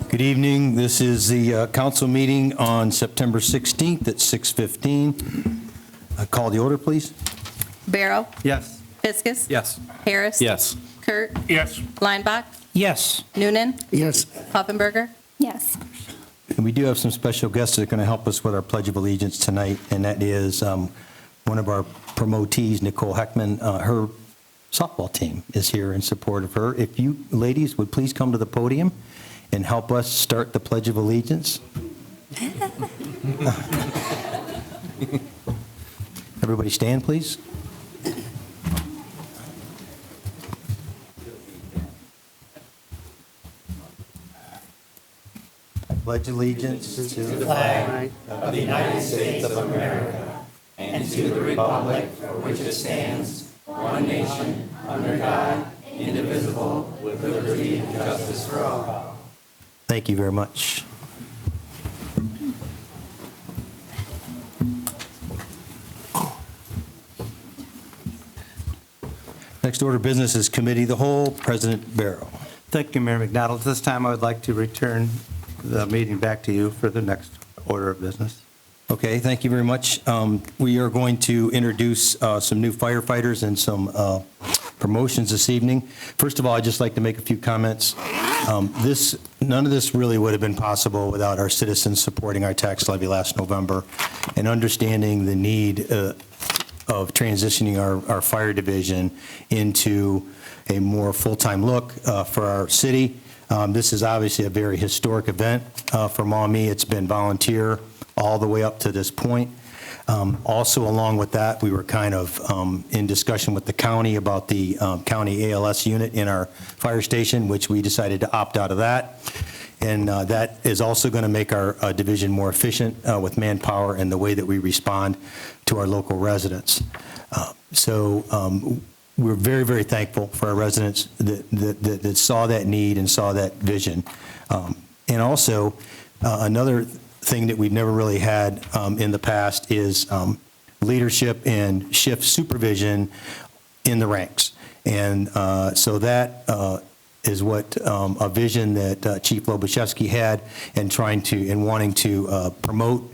Good evening. This is the council meeting on September 16th at 6:15. Call the order, please. Barrow. Yes. Fiskus. Yes. Harris. Yes. Kurt. Yes. Linebach. Yes. Noonan. Yes. Poffenberger. Yes. And we do have some special guests that are going to help us with our Pledge of Allegiance tonight, and that is one of our promotees, Nicole Heckman. Her softball team is here in support of her. If you ladies would please come to the podium and help us start the Pledge of Allegiance. Everybody stand, please. Pledge allegiance to the flag of the United States of America and to the republic for which it stands, one nation, under God, indivisible, with liberty and justice for all. Thank you very much. Next order of business is Committee of the Whole. President Barrow. Thank you, Mayor McDonald. This time I would like to return the meeting back to you for the next order of business. Okay, thank you very much. We are going to introduce some new firefighters and some promotions this evening. First of all, I'd just like to make a few comments. None of this really would have been possible without our citizens supporting our tax levy last November and understanding the need of transitioning our fire division into a more full-time look for our city. This is obviously a very historic event for Maumee. It's been volunteer all the way up to this point. Also, along with that, we were kind of in discussion with the county about the county ALS unit in our fire station, which we decided to opt out of that. And that is also going to make our division more efficient with manpower and the way that we respond to our local residents. So we're very, very thankful for our residents that saw that need and saw that vision. And also, another thing that we've never really had in the past is leadership and shift supervision in the ranks. And so that is what a vision that Chief Lobachevsky had in wanting to promote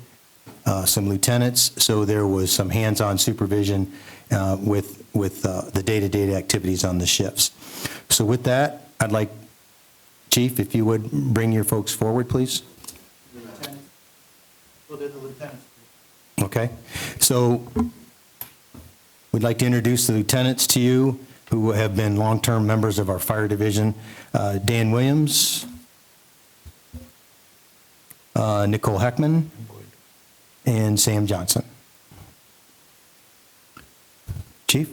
some lieutenants. So there was some hands-on supervision with the day-to-day activities on the shifts. So with that, I'd like, Chief, if you would bring your folks forward, please. We'll do the lieutenants. Okay. So we'd like to introduce the lieutenants to you who have been long-term members of our fire division. Dan Williams, Nicole Heckman, and Sam Johnson. Chief?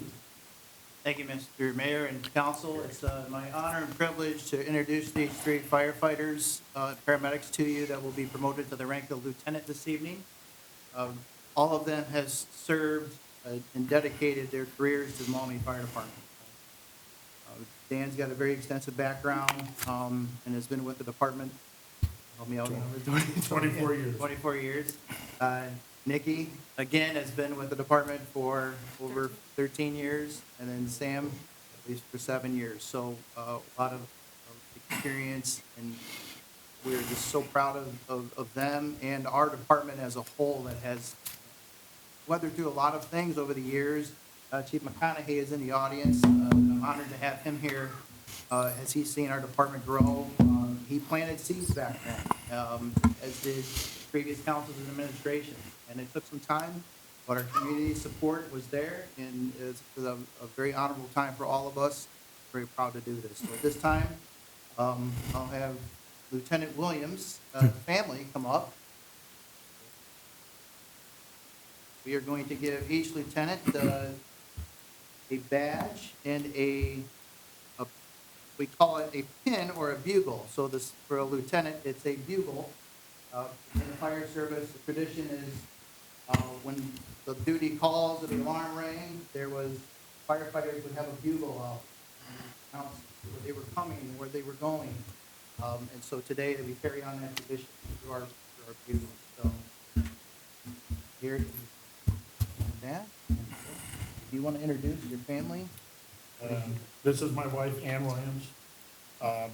Thank you, Mr. Mayor and Council. It's my honor and privilege to introduce these three firefighters, paramedics to you that will be promoted to the rank of lieutenant this evening. All of them has served and dedicated their careers to the Maumee Fire Department. Dan's got a very extensive background and has been with the department, help me out, 24 years. 24 years. Nikki, again, has been with the department for over 13 years, and then Sam, at least for 7 years. So a lot of experience, and we're just so proud of them and our department as a whole that has weathered through a lot of things over the years. Chief McConaughey is in the audience. I'm honored to have him here as he's seen our department grow. He planted seeds back then, as did previous councils and administration. And it took some time, but our community support was there, and it's a very honorable time for all of us. Very proud to do this. So at this time, I'll have Lieutenant Williams' family come up. We are going to give each lieutenant a badge and we call it a pin or a bugle. So this, for a lieutenant, it's a bugle. In the fire service, the tradition is when the duty calls or the alarm rang, firefighters would have a bugle out and announce where they were coming and where they were going. And so today we carry on that tradition through our bugle. So here, Dad, do you want to introduce your family? This is my wife, Ann Williams,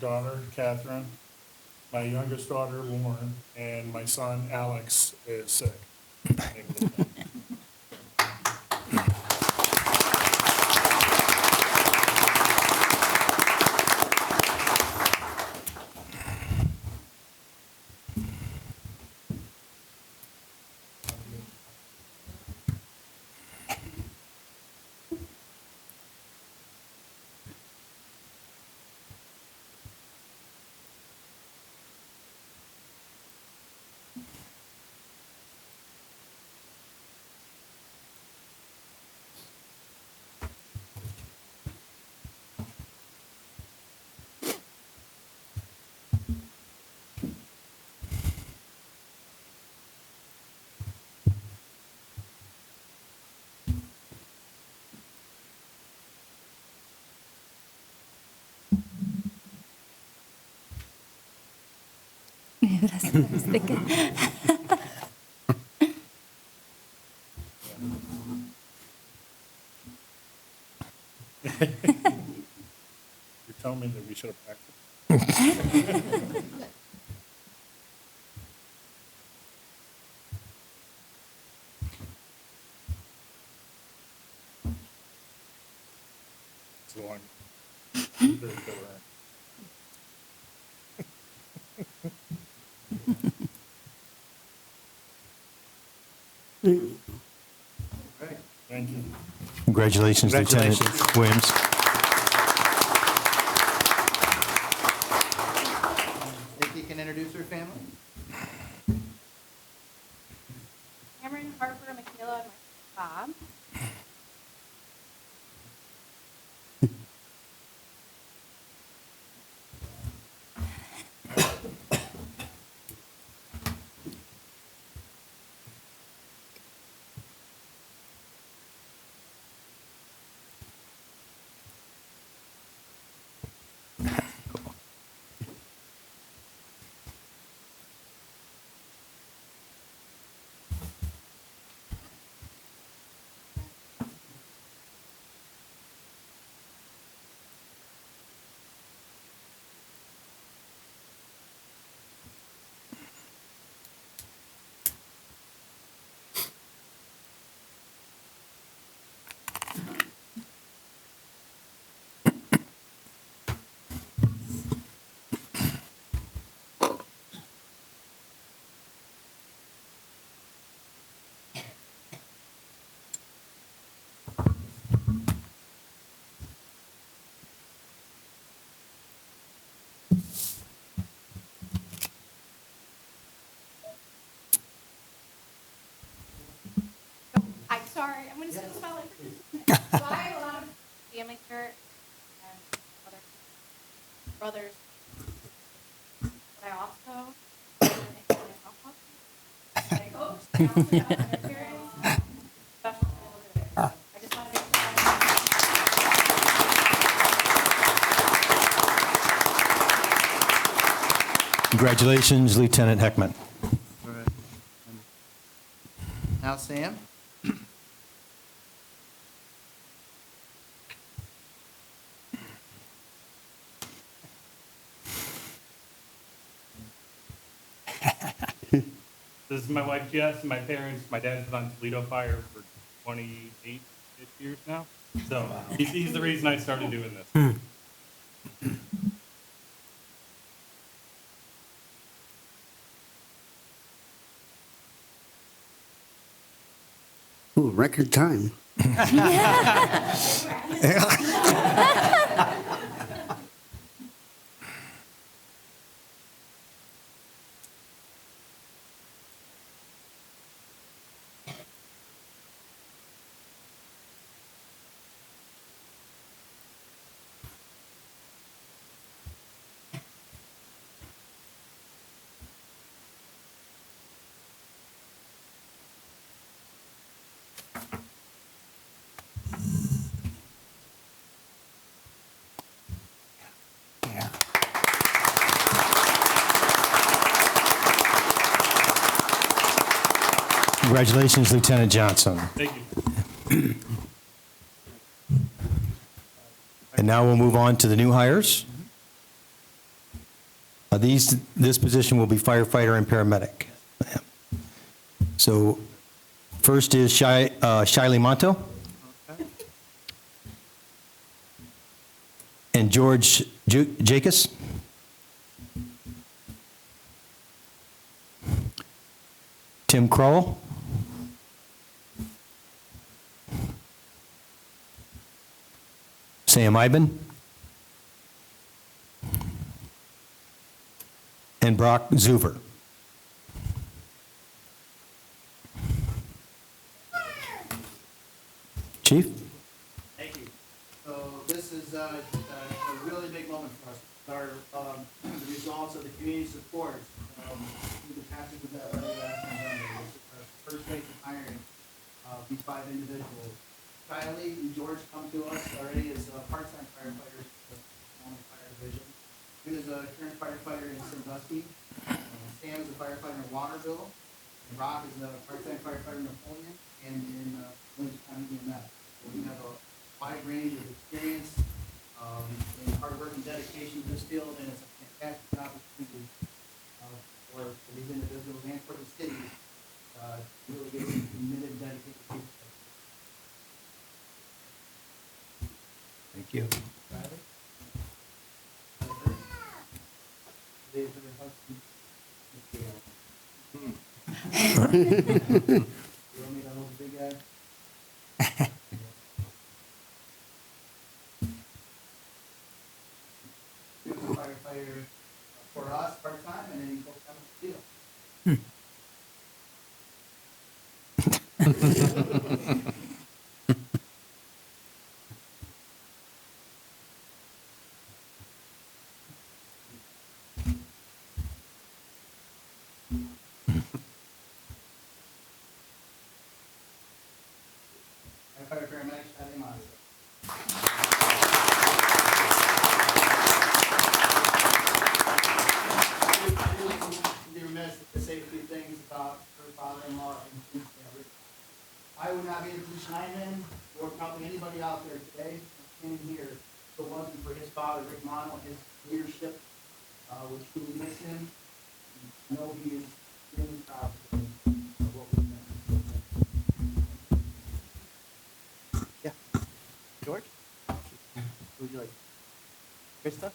daughter, Catherine, My youngest daughter, Lauren, and my son, Alex, is sick. That's what I was thinking. You're telling me that we should have practiced? It's long. Very good, right? Right. Thank you. Congratulations, Lieutenant Congratulations. Williams. Nikki can introduce her family. Cameron, Harper, Michaela, and my Bob. I'm sorry, I'm gonna still spell it. So I have a lot of family here and other brothers. But I also, I coach, I also have other parents, special people there. I just want to Congratulations, Lieutenant Heckman. All right. Now Sam. This is my wife Jess and my parents. My dad's been on Toledo Fire for 28-ish years now. So he's the reason I started doing this. Ooh, record time. Congratulations, Lieutenant Johnson. Thank you. And now we'll move on to the new hires. This position will be firefighter and paramedic. So first is Shiley Monto Okay. and George Jacobs. Tim Crowell. Sam Iben. And Brock Zuver. Chief? Thank you. So this is a really big moment for us. Our, the results of the community support, through the passage of that letter last November. This is our first phase of hiring, these 5 individuals. Kylie and George come to us already as part-time firefighters for the Maumee Fire Division. He is a current firefighter in Sandusky. Sam is a firefighter in Waterville. And Brock is a part-time firefighter in Napoleon and in Williams County EMS. So we have a wide range of experience and hard work and dedication to this field, and it's a fantastic opportunity for these individuals and for the city to really get some committed, dedicated people. Thank you. Riley? These are the husbands. You want me to hold the big guy? He was a firefighter for us part-time, and then he full-time in the field. Firefighter paramedic, Shiley Monson. Be remiss to say a few things about her father-in-law and his family. I would not be in the position I'm in, or probably anybody out there today standing here, if it wasn't for his father, Rick Mono, his leadership, which truly miss him. I know he is really proud of what we've done. Yeah. George? Would you like Krista?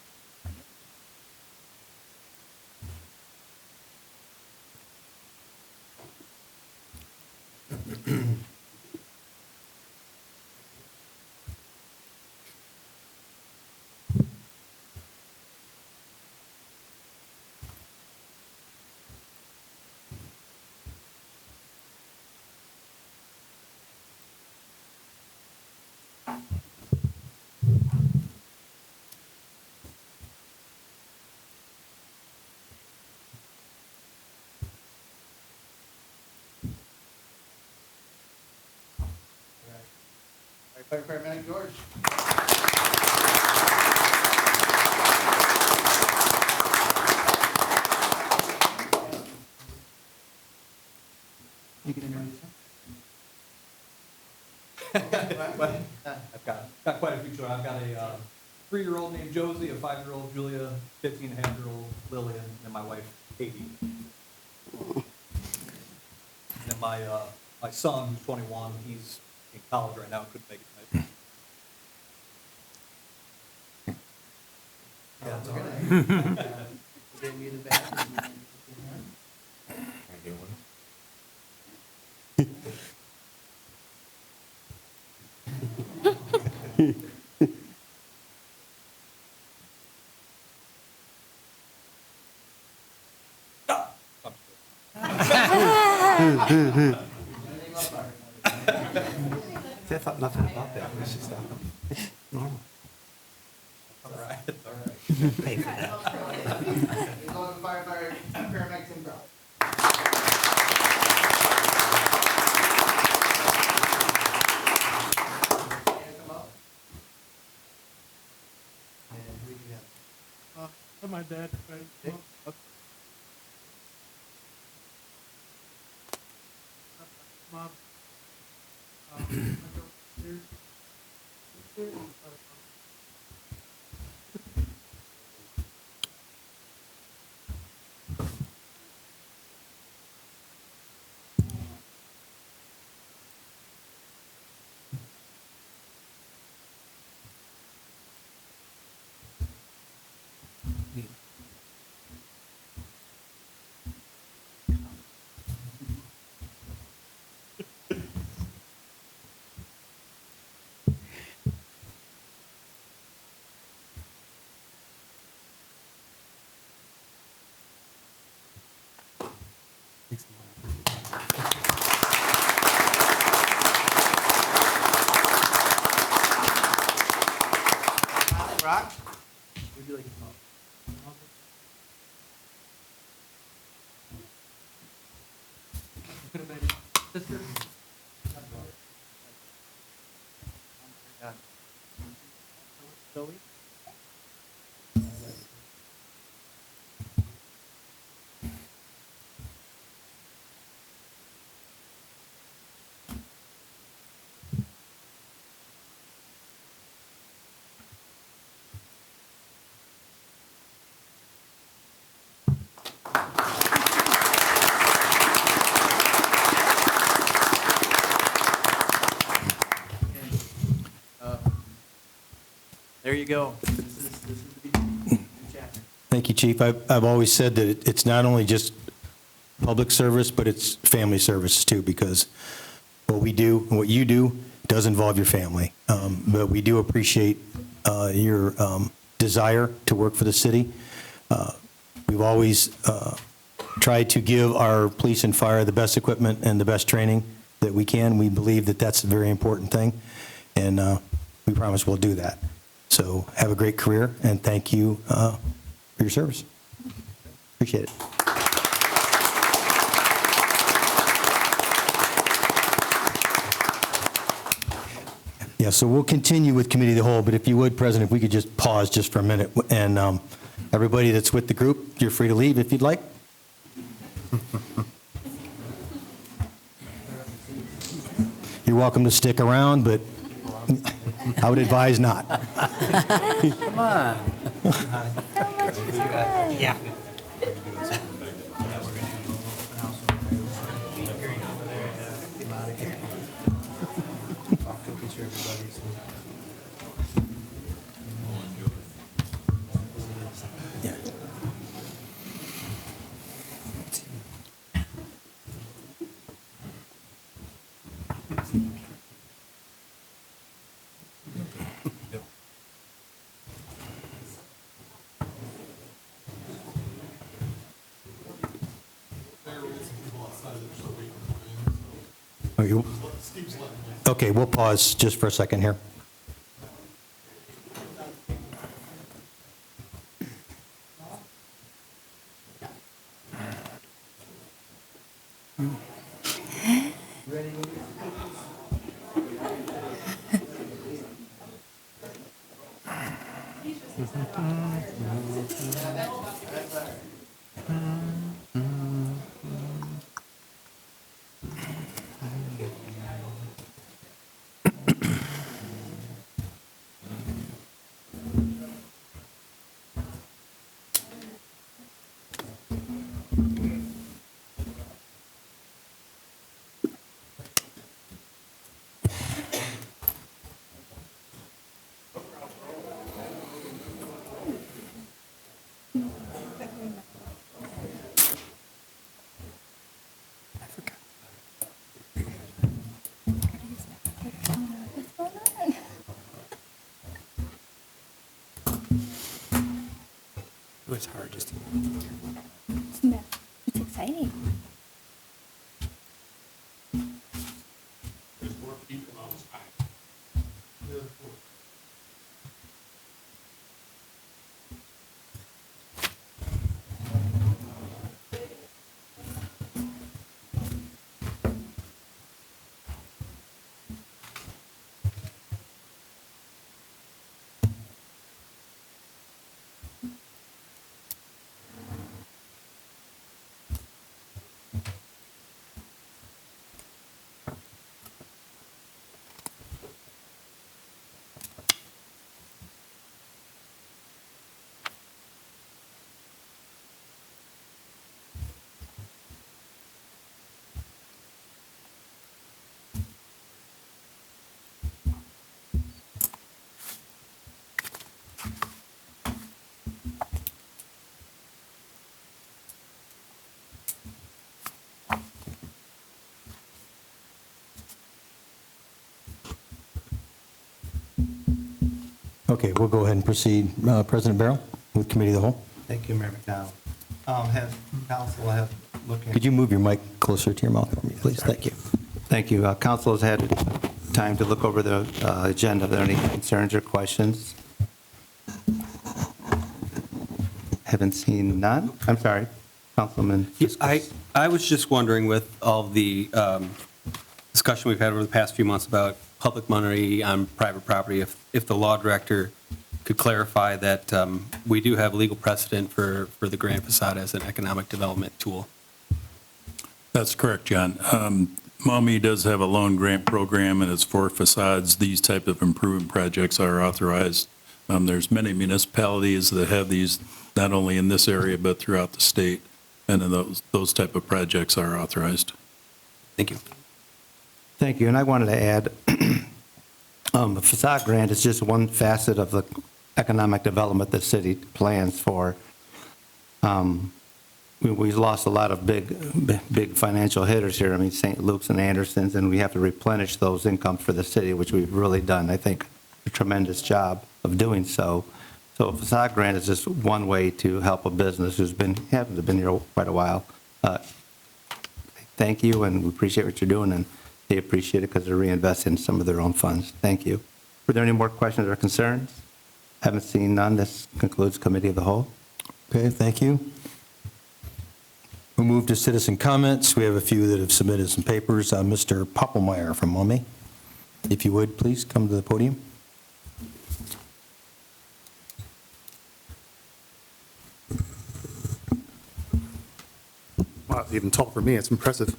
All right, Paramedic George. You can introduce him. I've got quite a few children. I've got a 3-year-old named Josie, a 5-year-old Julia, 15-and-a-half-year-old Lillian, and my wife Katie. And then my son, who's 21, he's in college right now, couldn't make it tonight. Yeah, it's all right. Give me the badge. I thought nothing about that. It's just normal. All right, it's all right. Pay for that. He's on the firefighter, paramedic Tim Brown. Come up. And who do you have? My dad, right? Dick? Okay. Mom. Zoe? There you go. This is the beginning. New chapter. Thank you, Chief. I've always said that it's not only just public service, but it's family service too, because what we do and what you do does involve your family. But we do appreciate your desire to work for the city. We've always tried to give our police and fire the best equipment and the best training that we can. We believe that that's a very important thing, and we promise we'll do that. So have a great career, and thank you for your service. Appreciate it. Yeah, so we'll continue with Committee of the Whole, but if you would, President, if we could just pause just for a minute, and everybody that's with the group, you're free to leave if you'd like. You're welcome to stick around, but I would advise not. Come on. Yeah. Okay, we'll pause just for a second here. It was hard just to... It's exciting. Okay, we'll go ahead and proceed. President Barrow with Committee of the Whole. Thank you, Mayor McDowell. Have council have looking... Could you move your mic closer to your mouth for me, please? Thank you. Thank you. Council has had time to look over the agenda. Are there any concerns or questions? Haven't seen none. I'm sorry, Councilman. I was just wondering with all the discussion we've had over the past few months about public money on private property, if the law director could clarify that we do have legal precedent for the grant facade as an economic development tool. That's correct, John. Maumee does have a loan grant program, and it's for facades. These type of improvement projects are authorized. There's many municipalities that have these, not only in this area, but throughout the state, and then those type of projects are authorized. Thank you. Thank you, and I wanted to add, the facade grant is just one facet of the economic development the city plans for. We've lost a lot of big financial hitters here. I mean, St. Luke's and Anderson's, and we have to replenish those incomes for the city, which we've really done, I think, a tremendous job of doing so. So a facade grant is just one way to help a business who's hasn't been here quite a while. Thank you, and we appreciate what you're doing, and they appreciate it because they're reinvesting some of their own funds. Thank you. Were there any more questions or concerns? Haven't seen none. This concludes Committee of the Whole. Okay, thank you. We'll move to citizen comments. We have a few that have submitted some papers. Mr. Poppelmeyer from Maumee, if you would, please come to the podium. Wow, it's even tall for me. It's impressive.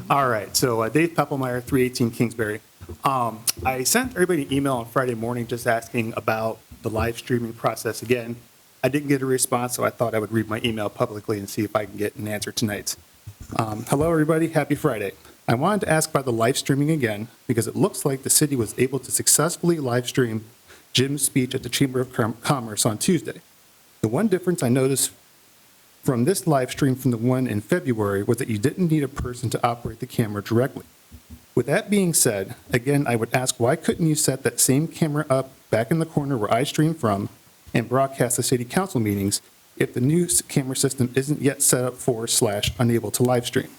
All right, so Dave Poppelmeyer, 318 Kingsbury. I sent everybody an email on Friday morning just asking about the live streaming process again. I didn't get a response, so I thought I would read my email publicly and see if I can get an answer tonight. Hello, everybody. Happy Friday. I wanted to ask about the live streaming again because it looks like the city was able to successfully live stream Jim's speech at the Chamber of Commerce on Tuesday. The one difference I noticed from this live stream from the one in February was that you didn't need a person to operate the camera directly. With that being said, again, I would ask, why couldn't you set that same camera up back in the corner where I stream from and broadcast the city council meetings if the new camera system isn't yet set up for/unable to live stream?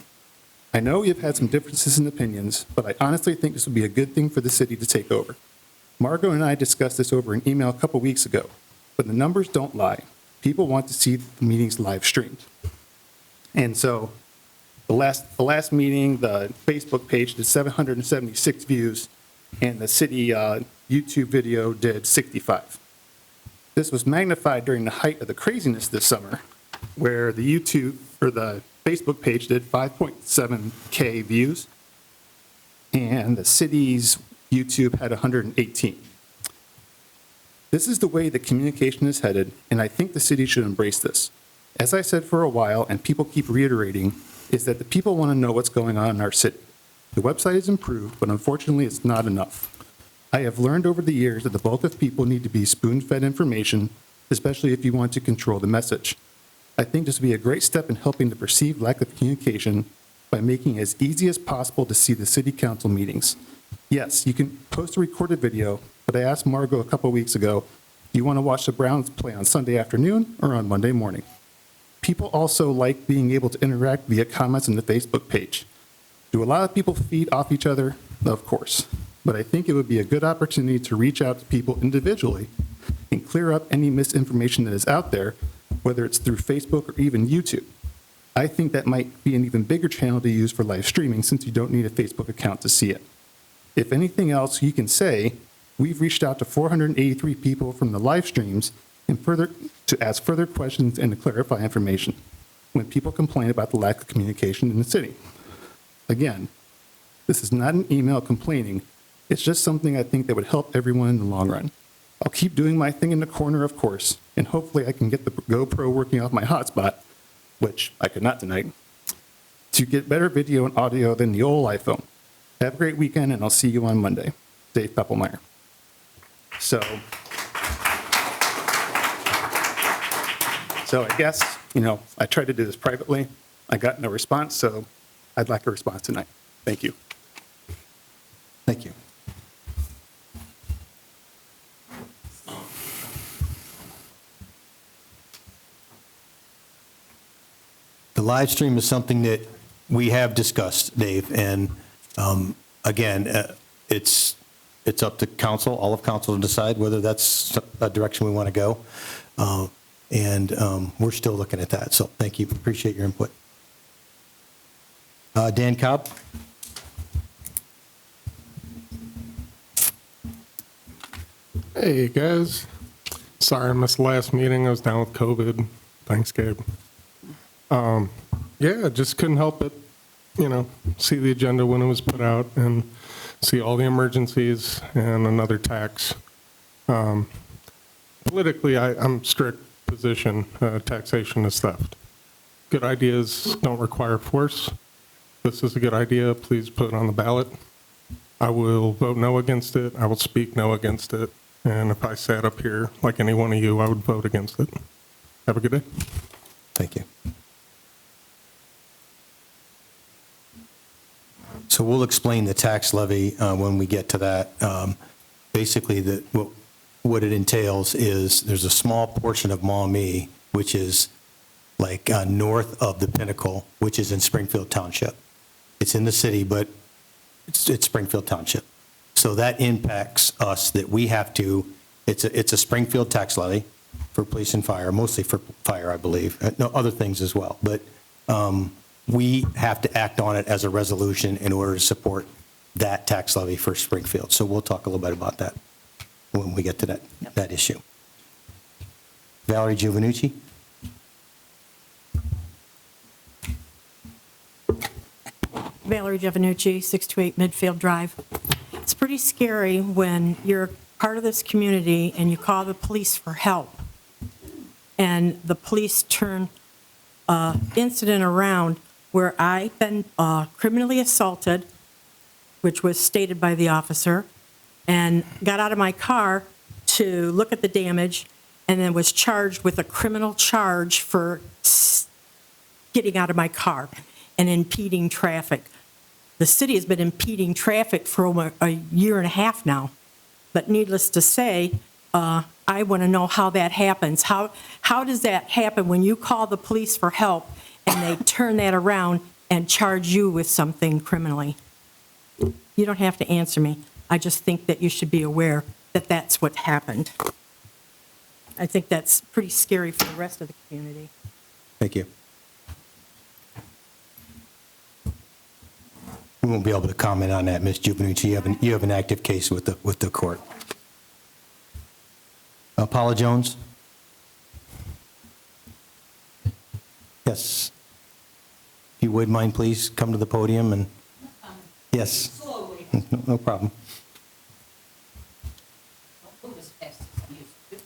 I know you've had some differences in opinions, but I honestly think this would be a good thing for the city to take over. Margot and I discussed this over an email a couple weeks ago, but the numbers don't lie. People want to see the meetings live streamed. And so the last meeting, the Facebook page did 776 views, and the city YouTube video did 65. This was magnified during the height of the craziness this summer, where the Facebook page did 5.7K views, and the city's YouTube had 118. This is the way that communication is headed, and I think the city should embrace this. As I said for a while, and people keep reiterating, is that the people want to know what's going on in our city. The website is improved, but unfortunately it's not enough. I have learned over the years that the bulk of people need to be spoon-fed information, especially if you want to control the message. I think this would be a great step in helping the perceived lack of communication by making it as easy as possible to see the city council meetings. Yes, you can post a recorded video, but I asked Margot a couple weeks ago, do you want to watch the Browns play on Sunday afternoon or on Monday morning? People also like being able to interact via comments on the Facebook page. Do a lot of people feed off each other? Of course. But I think it would be a good opportunity to reach out to people individually and clear up any misinformation that is out there, whether it's through Facebook or even YouTube. I think that might be an even bigger channel to use for live streaming since you don't need a Facebook account to see it. If anything else, you can say, we've reached out to 483 people from the live streams and to ask further questions and to clarify information when people complain about the lack of communication in the city. Again, this is not an email complaining. It's just something I think that would help everyone in the long run. I'll keep doing my thing in the corner, of course, and hopefully I can get the GoPro working off my hotspot, which I could not tonight, to get better video and audio than the old iPhone. Have a great weekend, and I'll see you on Monday. Dave Poppelmeyer. So I guess, I tried to do this privately. I got no response, so I'd like a response tonight. Thank you. Thank you. The live stream is something that we have discussed, Dave, and again, it's up to council, all of council, to decide whether that's a direction we want to go. And we're still looking at that, so thank you, appreciate your input. Dan Cobb? Hey, guys. Sorry I missed the last meeting. I was down with COVID. Thanks, Gabe. Yeah, just couldn't help it, see the agenda when it was put out and see all the emergencies and another tax. Politically, I'm strict position, taxation is theft. Good ideas don't require force. This is a good idea. Please put it on the ballot. I will vote no against it. I will speak no against it. And if I sat up here like any one of you, I would vote against it. Have a good day. Thank you. So we'll explain the tax levy when we get to that. Basically, what it entails is there's a small portion of Maumee, which is like north of the Pinnacle, which is in Springfield Township. It's in the city, but it's Springfield Township. So that impacts us that we have to, it's a Springfield tax levy for police and fire, mostly for fire, I believe. No, other things as well. But we have to act on it as a resolution in order to support that tax levy for Springfield. So we'll talk a little bit about that when we get to that issue. Valerie Giovanucci? Valerie Giovanucci, 628 Midfield Drive. It's pretty scary when you're part of this community and you call the police for help, and the police turn an incident around where I've been criminally assaulted, which was stated by the officer, and got out of my car to look at the damage, and then was charged with a criminal charge for getting out of my car and impeding traffic. The city has been impeding traffic for over a year and a half now. But needless to say, I want to know how that happens. How does that happen when you call the police for help and they turn that around and charge you with something criminally? You don't have to answer me. I just think that you should be aware that that's what happened. I think that's pretty scary for the rest of the community. Thank you. We won't be able to comment on that, Ms. Giovanucci. You have an active case with the court. Paula Jones? Yes. If you would mind, please come to the podium and, yes. Slowly. No problem. Don't move as fast as I used to.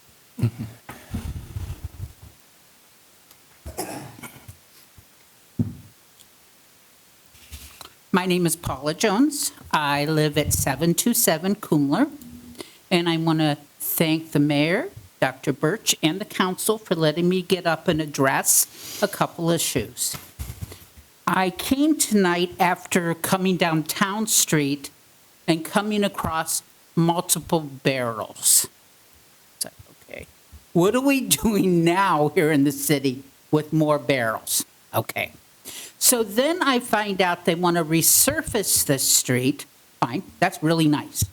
My name is Paula Jones. I live at 727 Kumler, and I want to thank the mayor, Dr. Birch, and the council for letting me get up and address a couple issues. I came tonight after coming down Town Street and coming across multiple barrels. It's like, okay, what are we doing now here in the city with more barrels? Okay. So then I find out they want to resurface this street. Fine, that's really nice.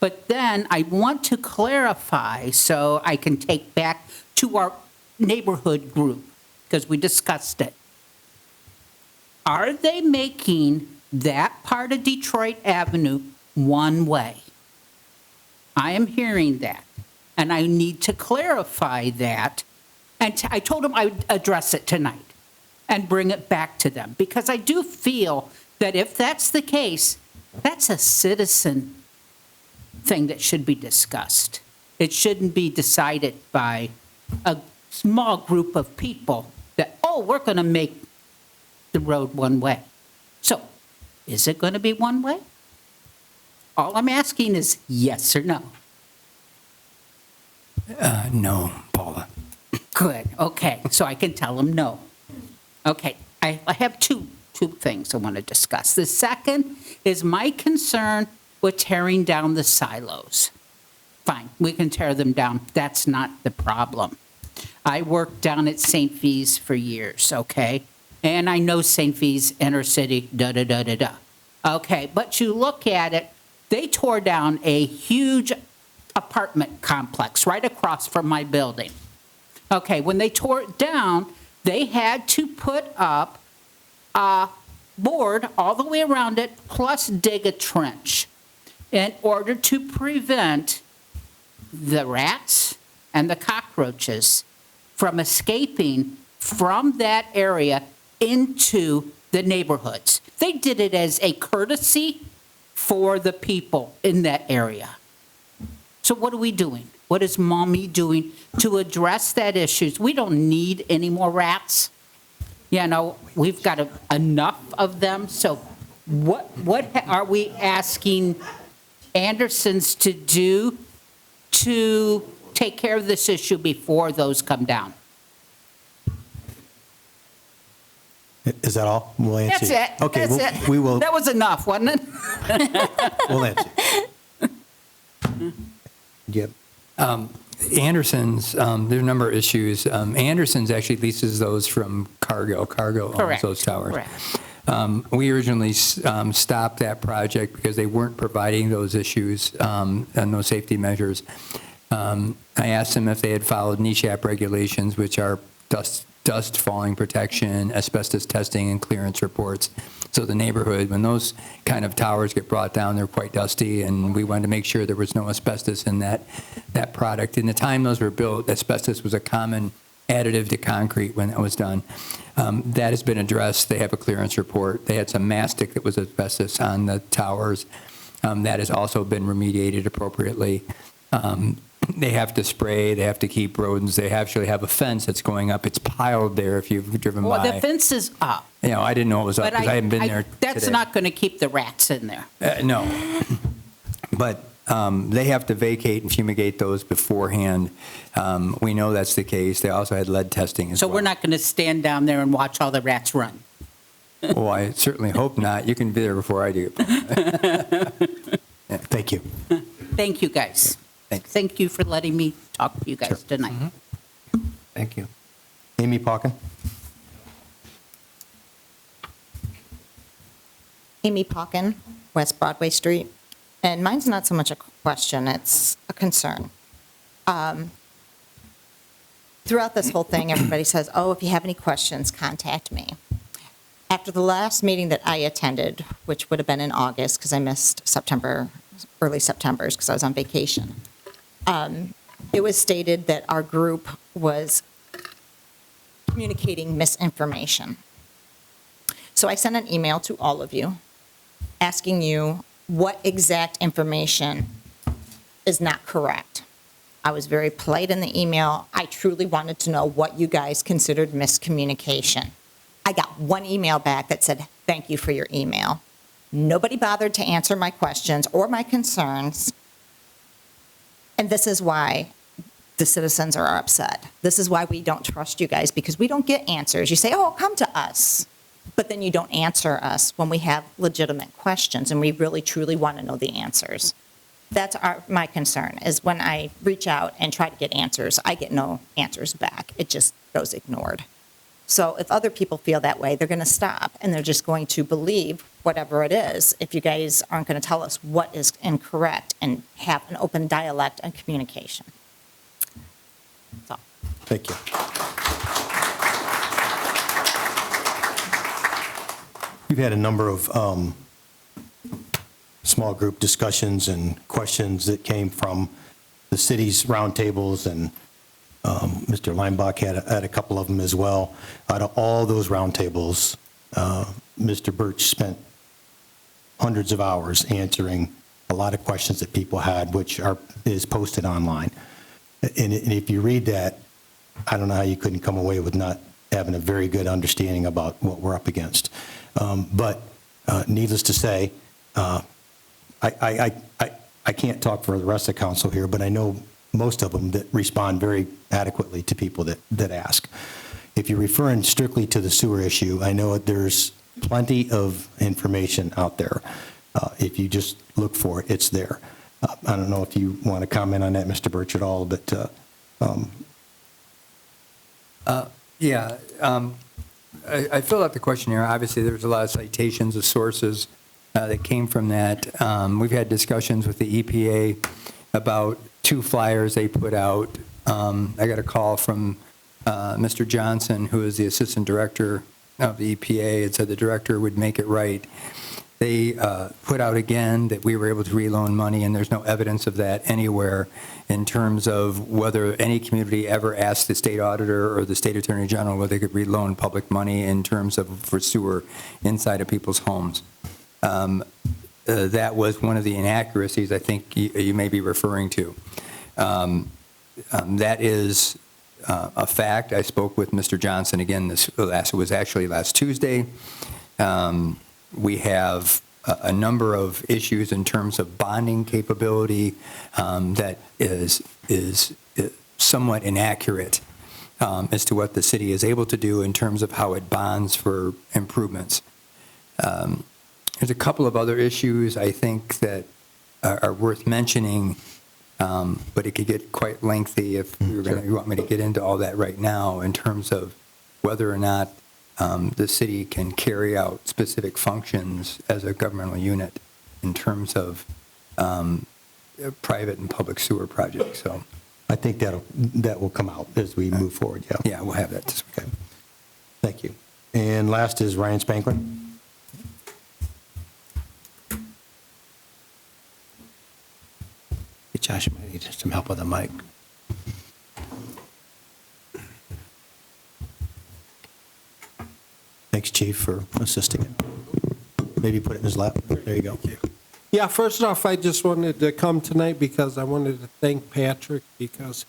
But then I want to clarify so I can take back to our neighborhood group, because we discussed it. Are they making that part of Detroit Avenue one way? I am hearing that, and I need to clarify that. And I told them I would address it tonight and bring it back to them, because I do feel that if that's the case, that's a citizen thing that should be discussed. It shouldn't be decided by a small group of people that, oh, we're going to make the road one way. So, is it going to be one way? All I'm asking is yes or no. No, Paula. Good, okay, so I can tell them no. Okay, I have two things I want to discuss. The second is my concern with tearing down the silos. Fine, we can tear them down. That's not the problem. I worked down at St. V's for years, okay? And I know St. V's, inner city, da-da-da-da-da. Okay, but you look at it, they tore down a huge apartment complex right across from my building. Okay, when they tore it down, they had to put up a board all the way around it, plus dig a trench in order to prevent the rats and the cockroaches from escaping from that area into the neighborhoods. They did it as a courtesy for the people in that area. So what are we doing? What is Maumee doing to address that issues? We don't need any more rats. You know, we've got enough of them. So what are we asking Andersons to do to take care of this issue before those come down? Is that all? We'll answer. That's it. Okay, That's it. we will. That was enough, wasn't it? We'll answer. Yep. Anderson's, there's a number of issues. Anderson's actually leases those from Cargo. Cargo owns Correct. those towers. Correct. We originally stopped that project because they weren't providing those issues and those safety measures. I asked them if they had followed NESHAP regulations, which are dust falling protection, asbestos testing, and clearance reports. So the neighborhood, when those kind of towers get brought down, they're quite dusty, and we wanted to make sure there was no asbestos in that product. In the time those were built, asbestos was a common additive to concrete when it was done. That has been addressed. They have a clearance report. They had some mastic that was asbestos on the towers. That has also been remediated appropriately. They have to spray, they have to keep rodents, they actually have a fence that's going up. It's piled there if you've driven by. Well, the fence is up. You know, I didn't know it was up But because I haven't been there that's today. not going to keep the rats in there. No. But they have to vacate and fumigate those beforehand. We know that's the case. They also had lead testing as So well. we're not going to stand down there and watch all the rats run. Oh, I certainly hope not. You can be there before I do. Thank you. Thank you, guys. Thanks. Thank you for letting me talk to you guys tonight. Thank you. Amy Pauken? Amy Pauken, West Broadway Street. And mine's not so much a question, it's a concern. Throughout this whole thing, everybody says, oh, if you have any questions, contact me. After the last meeting that I attended, which would have been in August, because I missed September, early September's, because I was on vacation, it was stated that our group was communicating misinformation. So I sent an email to all of you asking you what exact information is not correct. I was very polite in the email. I truly wanted to know what you guys considered miscommunication. I got one email back that said, thank you for your email. Nobody bothered to answer my questions or my concerns. And this is why the citizens are upset. This is why we don't trust you guys, because we don't get answers. You say, oh, come to us. But then you don't answer us when we have legitimate questions and we really truly want to know the answers. That's my concern, is when I reach out and try to get answers, I get no answers back. It just goes ignored. So if other people feel that way, they're going to stop and they're just going to believe whatever it is if you guys aren't going to tell us what is incorrect and have an open dialect and communication. That's all. Thank you. We've had a number of small group discussions and questions that came from the city's roundtables, and Mr. Leinbach had a couple of them as well. Out of all those roundtables, Mr. Birch spent hundreds of hours answering a lot of questions that people had, which is posted online. And if you read that, I don't know how you couldn't come away with not having a very good understanding about what we're up against. But needless to say, I can't talk for the rest of the council here, but I know most of them that respond very adequately to people that ask. If you're referring strictly to the sewer issue, I know that there's plenty of information out there. If you just look for it, it's there. I don't know if you want to comment on that, Mr. Birch, at all, but Yeah. I filled out the questionnaire. Obviously, there's a lot of citations of sources that came from that. We've had discussions with the EPA about 2 flyers they put out. I got a call from Mr. Johnson, who is the assistant director of the EPA, and said the director would make it right. They put out again that we were able to reloan money, and there's no evidence of that anywhere in terms of whether any community ever asked the state auditor or the state attorney general whether they could reloan public money in terms of for sewer inside of people's homes. That was one of the inaccuracies I think you may be referring to. That is a fact. I spoke with Mr. Johnson again. It was actually last Tuesday. We have a number of issues in terms of bonding capability that is somewhat inaccurate as to what the city is able to do in terms of how it bonds for improvements. There's a couple of other issues I think that are worth mentioning, but it could get quite lengthy if you want me to get into all that right now in terms of whether or not the city can carry out specific functions as a governmental unit in terms of private and public sewer projects. So I think that will come out as we move forward, yeah. Yeah, we'll have that this week. Okay. Thank you. And last is Ryan Spankler. Hey, Josh, you might need some help with the mic. Thanks, Chief, for assisting him. Maybe put it in his lap. There you go. Yeah, first off, I just wanted to come tonight because I wanted to thank Patrick because,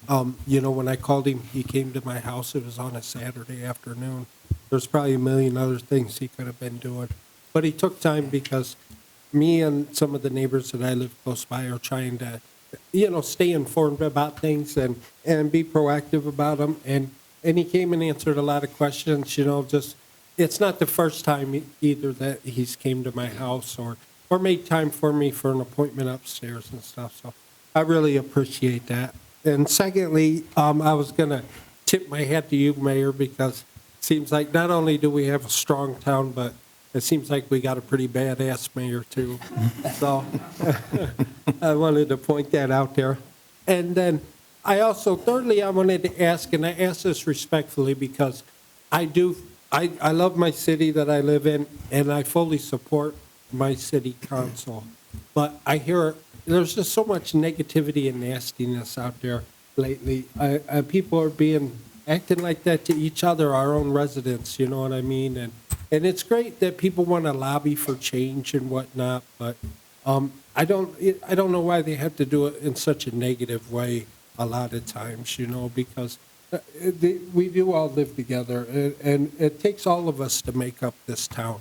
when I called him, he came to my house. It was on a Saturday afternoon. There's probably a million other things he could have been doing. But he took time because me and some of the neighbors that I live close by are trying to, stay informed about things and be proactive about them. And he came and answered a lot of questions, it's not the first time either that he's came to my house or made time for me for an appointment upstairs and stuff. So I really appreciate that. And secondly, I was going to tip my hat to you, Mayor, because it seems like not only do we have a strong town, but it seems like we got a pretty badass mayor, too. So I wanted to point that out there. And then thirdly, I wanted to ask, and I ask this respectfully because I love my city that I live in, and I fully support my city council. But I hear there's just so much negativity and nastiness out there lately. People are acting like that to each other, our own residents, you know what I mean? And it's great that people want to lobby for change and whatnot, but I don't know why they have to do it in such a negative way a lot of times, because we do all live together, and it takes all of us to make up this town.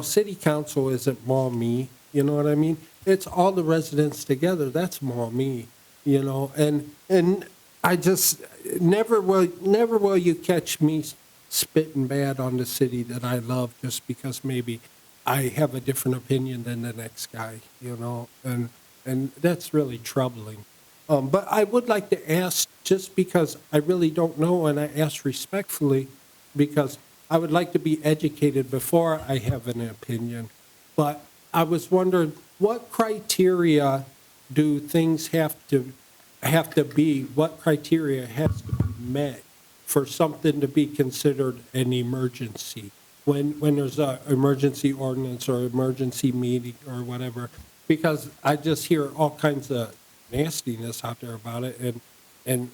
City council isn't Maumee, you know what I mean? It's all the residents together. That's Maumee, and I just never will you catch me spitting bad on the city that I love just because maybe I have a different opinion than the next guy, and that's really troubling. But I would like to ask, just because I really don't know, and I ask respectfully, because I would like to be educated before I have an opinion. But I was wondering, what criteria do things have to be? What criteria has to be met for something to be considered an emergency? When there's an emergency ordinance or emergency meeting or whatever, because I just hear all kinds of nastiness out there about it, and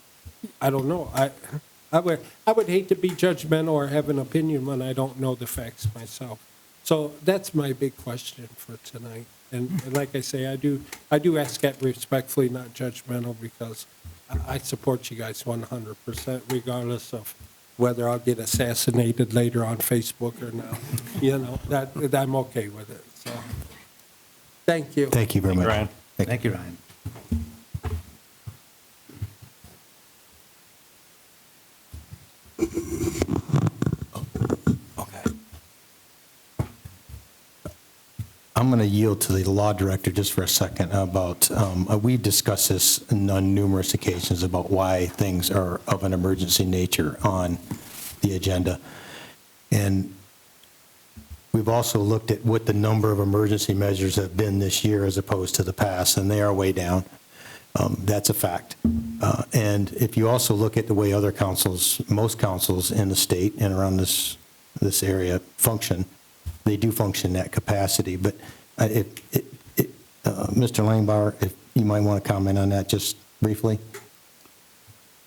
I don't know. I would hate to be judgmental or have an opinion when I don't know the facts myself. So that's my big question for tonight. And like I say, I do ask that respectfully, not judgmental, because I support you guys 100%, regardless of whether I'll get assassinated later on Facebook or not. That I'm okay with it. So thank you. Thank you very much. Ryan. Thank you, Ryan. I'm going to yield to the law director just for a second about, we've discussed this on numerous occasions about why things are of an emergency nature on the agenda. And we've also looked at what the number of emergency measures have been this year as opposed to the past, and they are way down. That's a fact. And if you also look at the way other councils, most councils in the state and around this area function, they do function in that capacity. But Mr. Langbauer, if you might want to comment on that just briefly.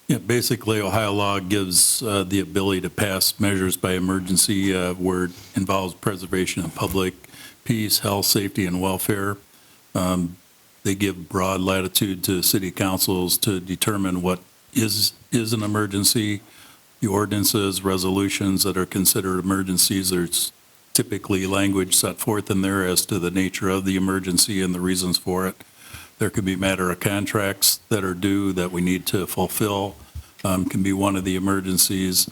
Yeah, basically, Ohio law gives the ability to pass measures by emergency where it involves preservation of public peace, health, safety, and welfare. They give broad latitude to city councils to determine what is an emergency. The ordinances, resolutions that are considered emergencies, there's typically language set forth in there as to the nature of the emergency and the reasons for it. There could be matter of contracts that are due that we need to fulfill, can be one of the emergencies,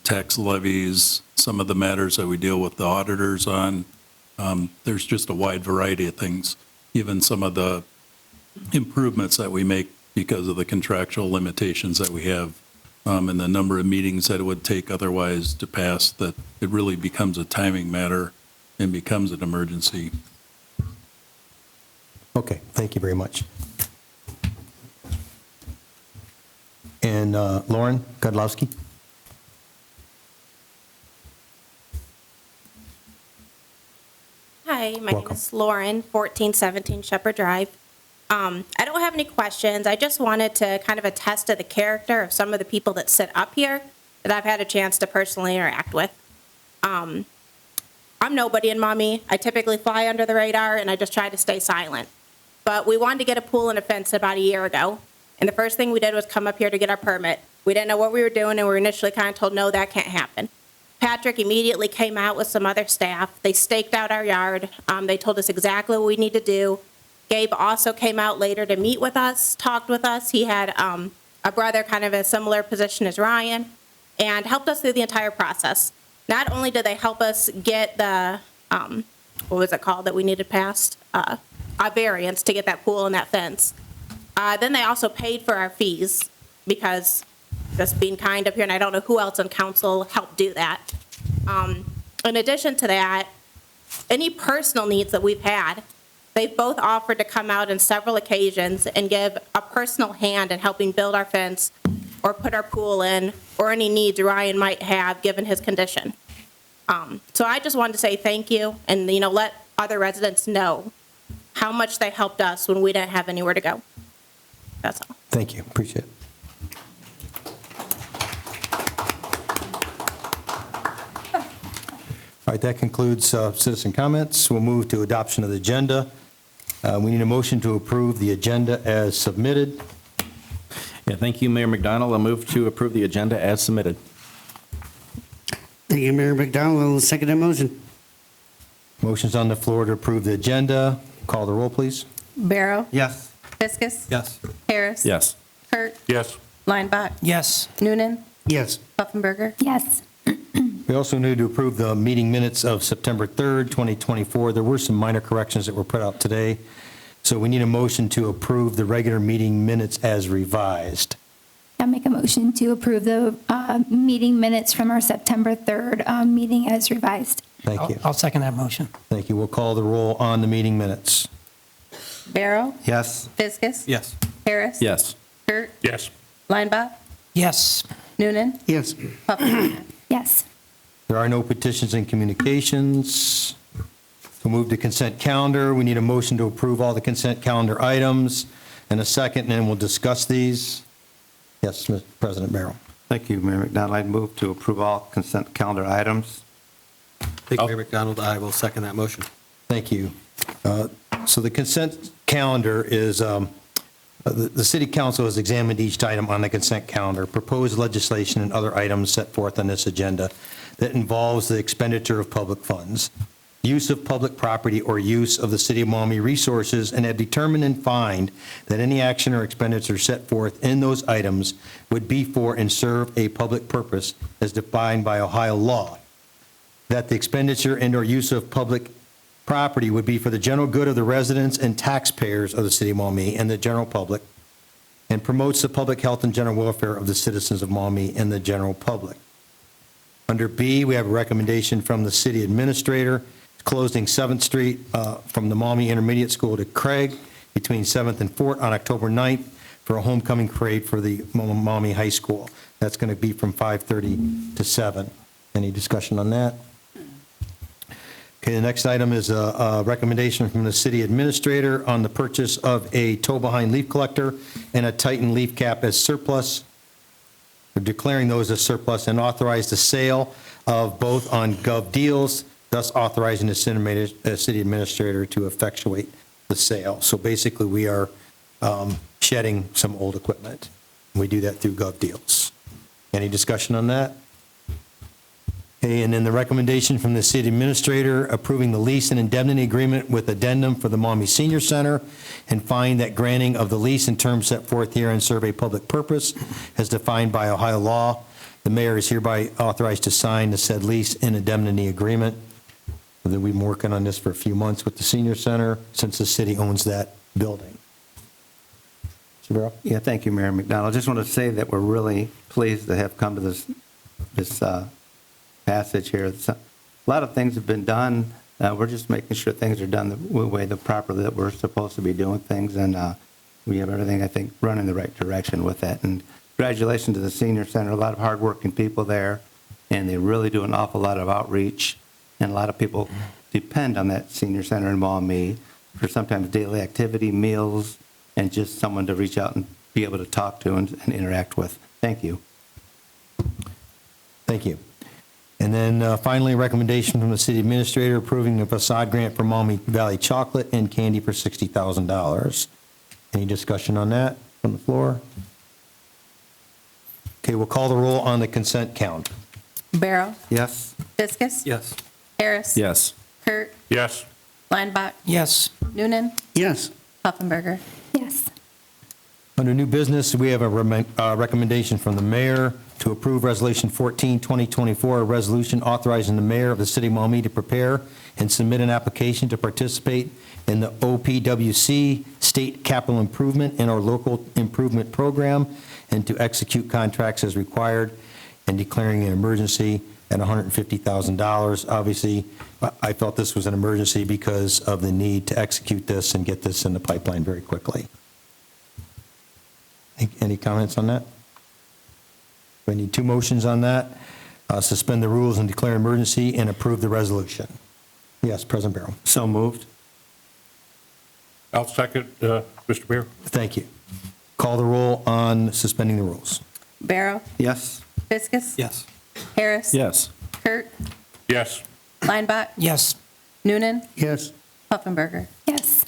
tax levies, some of the matters that we deal with the auditors on. There's just a wide variety of things, even some of the improvements that we make because of the contractual limitations that we have and the number of meetings that it would take otherwise to pass, that it really becomes a timing matter and becomes an emergency. Okay, thank you very much. And Lauren Godlowski? Hi, my name Welcome. is Lauren, 1417 Shepherd Drive. I don't have any questions. I just wanted to kind of attest to the character of some of the people that sit up here that I've had a chance to personally interact with. I'm nobody in Maumee. I typically fly under the radar, and I just try to stay silent. But we wanted to get a pool and a fence about a year ago, and the first thing we did was come up here to get our permit. We didn't know what we were doing, and we were initially kind of told, no, that can't happen. Patrick immediately came out with some other staff. They staked out our yard. They told us exactly what we need to do. Gabe also came out later to meet with us, talked with us. He had a brother kind of in a similar position as Ryan, and helped us through the entire process. Not only did they help us get the, what was it called that we needed passed? A variance to get that pool and that fence. Then they also paid for our fees because just being kind up here, and I don't know who else on council helped do that. In addition to that, any personal needs that we've had, they've both offered to come out on several occasions and give a personal hand in helping build our fence or put our pool in or any needs Ryan might have given his condition. So I just wanted to say thank you and, let other residents know how much they helped us when we didn't have anywhere to go. That's all. Thank you, appreciate it. All right, that concludes citizen comments. We'll move to adoption of the agenda. We need a motion to approve the agenda as submitted. Yeah, thank you, Mayor McDonald. I'll move to approve the agenda as submitted. Thank you, Mayor McDonald. I'll second that motion. Motion's on the floor to approve the agenda. Call the roll, please. Barrow. Yes. Fiskus. Yes. Harris. Yes. Kurt. Yes. Leinbach. Yes. Noonan. Yes. Puffenberger. Yes. We also need to approve the meeting minutes of September 3rd, 2024. There were some minor corrections that were put out today. So we need a motion to approve the regular meeting minutes as revised. I'll make a motion to approve the meeting minutes from our September 3rd meeting as revised. Thank you. I'll second that motion. Thank you. We'll call the roll on the meeting minutes. Barrow. Yes. Fiskus. Yes. Harris. Yes. Kurt. Yes. Leinbach. Yes. Noonan. Yes. Puffenberger. Yes. There are no petitions and communications. We'll move to consent calendar. We need a motion to approve all the consent calendar items and a second, and then we'll discuss these. Yes, Mr. President Barrow. Thank you, Mayor McDonald. I'd move to approve all consent calendar items. Thank you, Mayor McDonald. I will second that motion. Thank you. So the consent calendar is, the city council has examined each item on the consent calendar, proposed legislation and other items set forth on this agenda that involves the expenditure of public funds, use of public property or use of the city of Maumee resources, and have determined and find that any action or expenditure set forth in those items would be for and serve a public purpose as defined by Ohio law, that the expenditure and/or use of public property would be for the general good of the residents and taxpayers of the city of Maumee and the general public, and promotes the public health and general welfare of the citizens of Maumee and the general public. Under B, we have a recommendation from the city administrator closing 7th Street from the Maumee Intermediate School to Craig between 7th and 4th on October 9th for a homecoming parade for the Maumee High School. That's going to be from 5:30 to 7. Any discussion on that? Okay, the next item is a recommendation from the city administrator on the purchase of a tow-behind leaf collector and a Titan leaf cap as surplus, or declaring those as surplus, and authorize the sale of both on Gov Deals, thus authorizing the city administrator to effectuate the sale. So basically, we are shedding some old equipment. We do that through Gov Deals. Any discussion on that? Okay, and then the recommendation from the city administrator approving the lease and indemnity agreement with addendum for the Maumee Senior Center, and find that granting of the lease in terms set forth here and serve a public purpose as defined by Ohio law. The mayor is hereby authorized to sign the said lease and indemnity agreement. We've been working on this for a few months with the senior center since the city owns that building. Mr. Barrow? Yeah, thank you, Mayor McDonald. Just want to say that we're really pleased to have come to this passage here. A lot of things have been done. We're just making sure things are done the way properly that we're supposed to be doing things, and we have everything, I think, run in the right direction with that. And congratulations to the senior center. A lot of hardworking people there, and they really do an awful lot of outreach. And a lot of people depend on that senior center in Maumee for sometimes daily activity, meals, and just someone to reach out and be able to talk to and interact with. Thank you. Thank you. And then finally, a recommendation from the city administrator approving the facade grant for Maumee Valley Chocolate and Candy for $60,000. Any discussion on that from the floor? Okay, we'll call the roll on the consent count. Barrow. Yes. Fiskus. Yes. Harris. Yes. Kurt. Yes. Leinbach. Yes. Noonan. Yes. Puffenberger. Yes. Under new business, we have a recommendation from the mayor to approve Resolution 14, 2024, a resolution authorizing the mayor of the city of Maumee to prepare and submit an application to participate in the OPWC State Capital Improvement and our Local Improvement Program, and to execute contracts as required, and declaring an emergency at $150,000. Obviously, I felt this was an emergency because of the need to execute this and get this in the pipeline very quickly. Any comments on that? We need two motions on that. Suspend the rules and declare emergency and approve the resolution. Yes, President Barrow. So moved. I'll second, Mr. Mayor. Thank you. Call the roll on suspending the rules. Barrow. Yes. Fiskus. Yes. Harris. Yes. Kurt. Yes. Leinbach. Yes. Noonan. Yes. Puffenberger. Yes.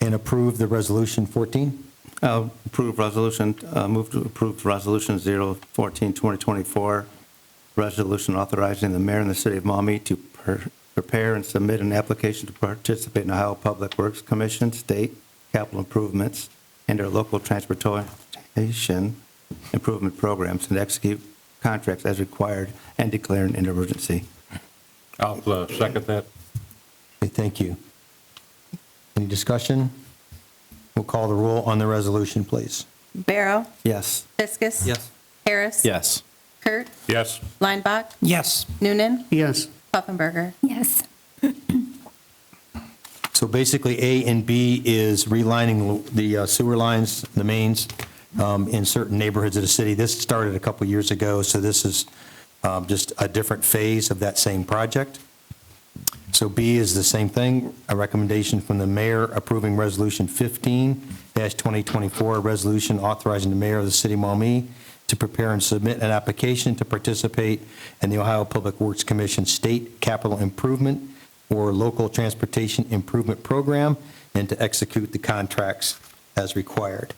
And approve the resolution 14. Move to approve Resolution 014, 2024, resolution authorizing the mayor and the city of Maumee to prepare and submit an application to participate in Ohio Public Works Commission state capital improvements and our local transportation improvement programs, and execute contracts as required and declare an emergency. I'll second that. Okay, thank you. Any discussion? We'll call the roll on the resolution, please. Barrow. Yes. Fiskus. Yes. Harris. Yes. Kurt. Yes. Leinbach. Yes. Noonan. Yes. Puffenberger. Yes. So basically, A and B is relining the sewer lines, the mains, in certain neighborhoods of the city. This started a couple years ago, so this is just a different phase of that same project. So B is the same thing, a recommendation from the mayor approving Resolution 15-2024, a resolution authorizing the mayor of the city of Maumee to prepare and submit an application to participate in the Ohio Public Works Commission State Capital Improvement or Local Transportation Improvement Program, and to execute the contracts as required.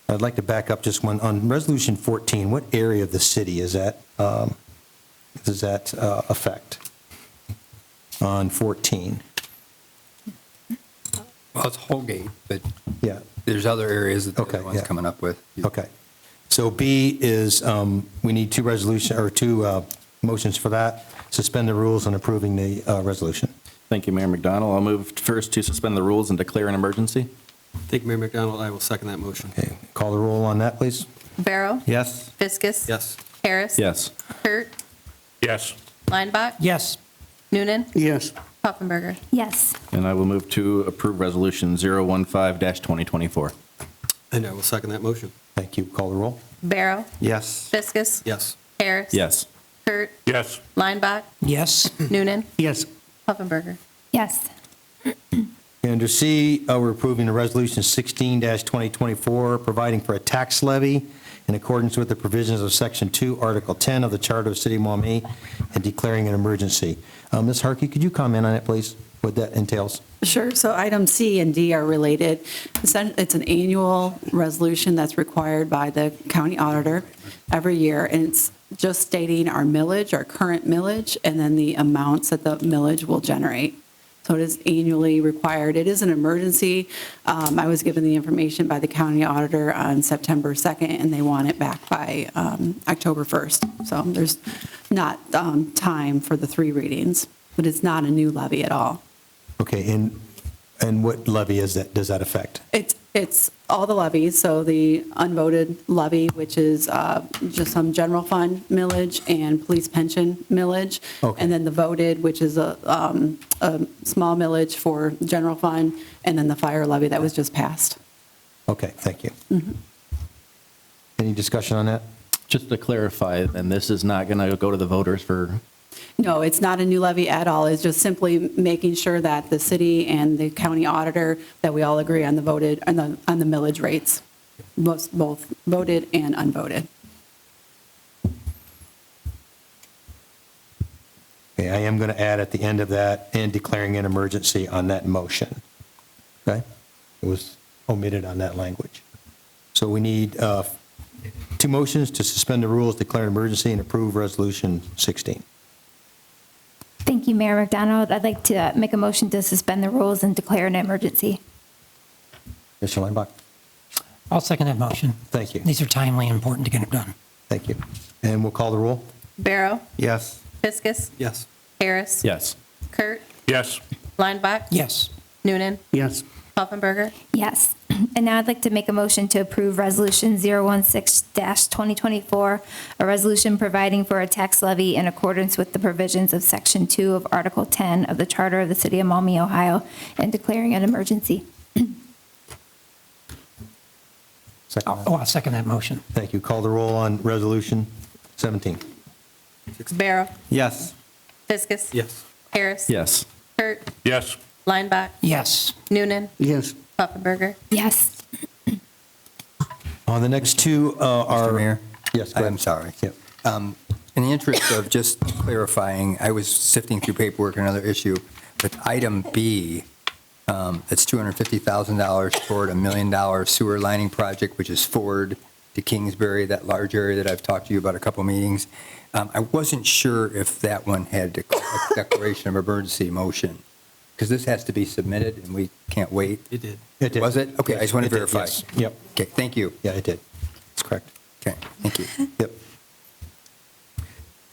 I'd like to back up just one. On Resolution 14, what area of the city is that? Does that affect on 14? Well, it's Holgate, but Yeah. there's other areas that Okay, the one's yeah. coming up with. Okay. So B is, we need two motions for that. Suspend the rules on approving the resolution. Thank you, Mayor McDonald. I'll move first to suspend the rules and declare an emergency. Thank you, Mayor McDonald. I will second that motion. Okay, call the roll on that, please. Barrow. Yes. Fiskus. Yes. Harris. Yes. Kurt. Yes. Leinbach. Yes. Noonan. Yes. Puffenberger. Yes. And I will move to approve Resolution 015-2024. And I will second that motion. Thank you. Call the roll. Barrow. Yes. Fiskus. Yes. Harris. Yes. Kurt, Yes. Lineback, Yes. Noonan, Yes. Puffenberger. Yes. Under C, we're approving the Resolution 16-2024, providing for a tax levy in accordance with the provisions of Section 2, Article 10 of the Charter of the City of Maumee, and declaring an emergency. Ms. Harkey, could you comment on it, please, what that entails? Sure. So item C and D are related. It's an annual resolution that's required by the county auditor every year, and it's just stating our millage, our current millage, and then the amounts that the millage will generate. So it is annually required. It is an emergency. I was given the information by the county auditor on September 2nd, and they want it back by October 1st. So there's not time for the 3 readings, but it's not a new levy at all. Okay, and what levy is that, does that affect? It's all the levies, so the unvoted levy, which is just some general fund millage and police pension millage. Okay. And then the voted, which is a small millage for general fund, and then the fire levy that was just passed. Okay, thank you. Any discussion on that? Just to clarify, then this is not going to go to the voters for, No, it's not a new levy at all. It's just simply making sure that the city and the county auditor, that we all agree on the voted, on the millage rates, both voted and unvoted. Okay, I am going to add at the end of that, and declaring an emergency on that motion. Okay? It was omitted on that language. So we need 2 motions to suspend the rules, declare an emergency, and approve Resolution 16. Thank you, Mayor McDonald. I'd like to make a motion to suspend the rules and declare an emergency. Mr. Lineback? I'll second that motion. Thank you. These are timely and important to get it done. Thank you. And we'll call the roll? Barrow, Yes. Fiskus, Yes. Harris, yes. Kurt, Yes. Lineback, Yes. Noonan, Yes. Puffenberger. Yes. And now I'd like to make a motion to approve Resolution 016-2024, a resolution providing for a tax levy in accordance with the provisions of Section 2 of Article 10 of the Charter of the City of Maumee, Ohio, and declaring an emergency. I'll second that motion. Thank you. Call the roll on Resolution 17. Barrow, Yes. Fiskus, Yes. Harris, Yes. Kurt, Yes. Lineback, Yes. Noonan, Yes. Puffenberger. Yes. The next 2 are... Mr. Mayor? Yes, go ahead. I'm sorry. Yep. In the interest of just clarifying, I was sifting through paperwork, another issue, with item B, it's $250,000 toward a $1 million sewer lining project, which is Ford to Kingsbury, that large area that I've talked to you about a couple meetings. I wasn't sure if that one had a declaration of emergency motion, because this has to be submitted and we can't wait. It did. It did. Was it? Okay, I just want to It did, verify. yes. Yep. Okay, thank you. Yeah, it did. That's correct. Okay, thank you. Yep.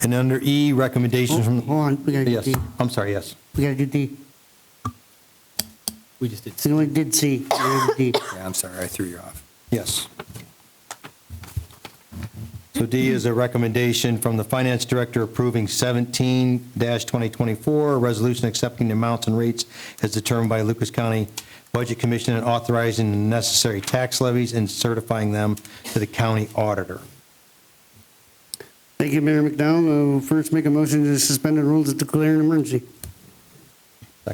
And under E, recommendations from... Hold on, we gotta do Yes, D. I'm sorry, yes. We gotta do D. We just did. We only did C. We gotta do D. Yeah, I'm sorry, I threw you off. Yes. So D is a recommendation from the Finance Director approving 17-2024, a resolution accepting the amounts and rates as determined by Lucas County Budget Commission and authorizing the necessary tax levies and certifying them to the county auditor. Thank you, Mayor McDowell. I'll first make a motion to suspend the rules and declare an emergency.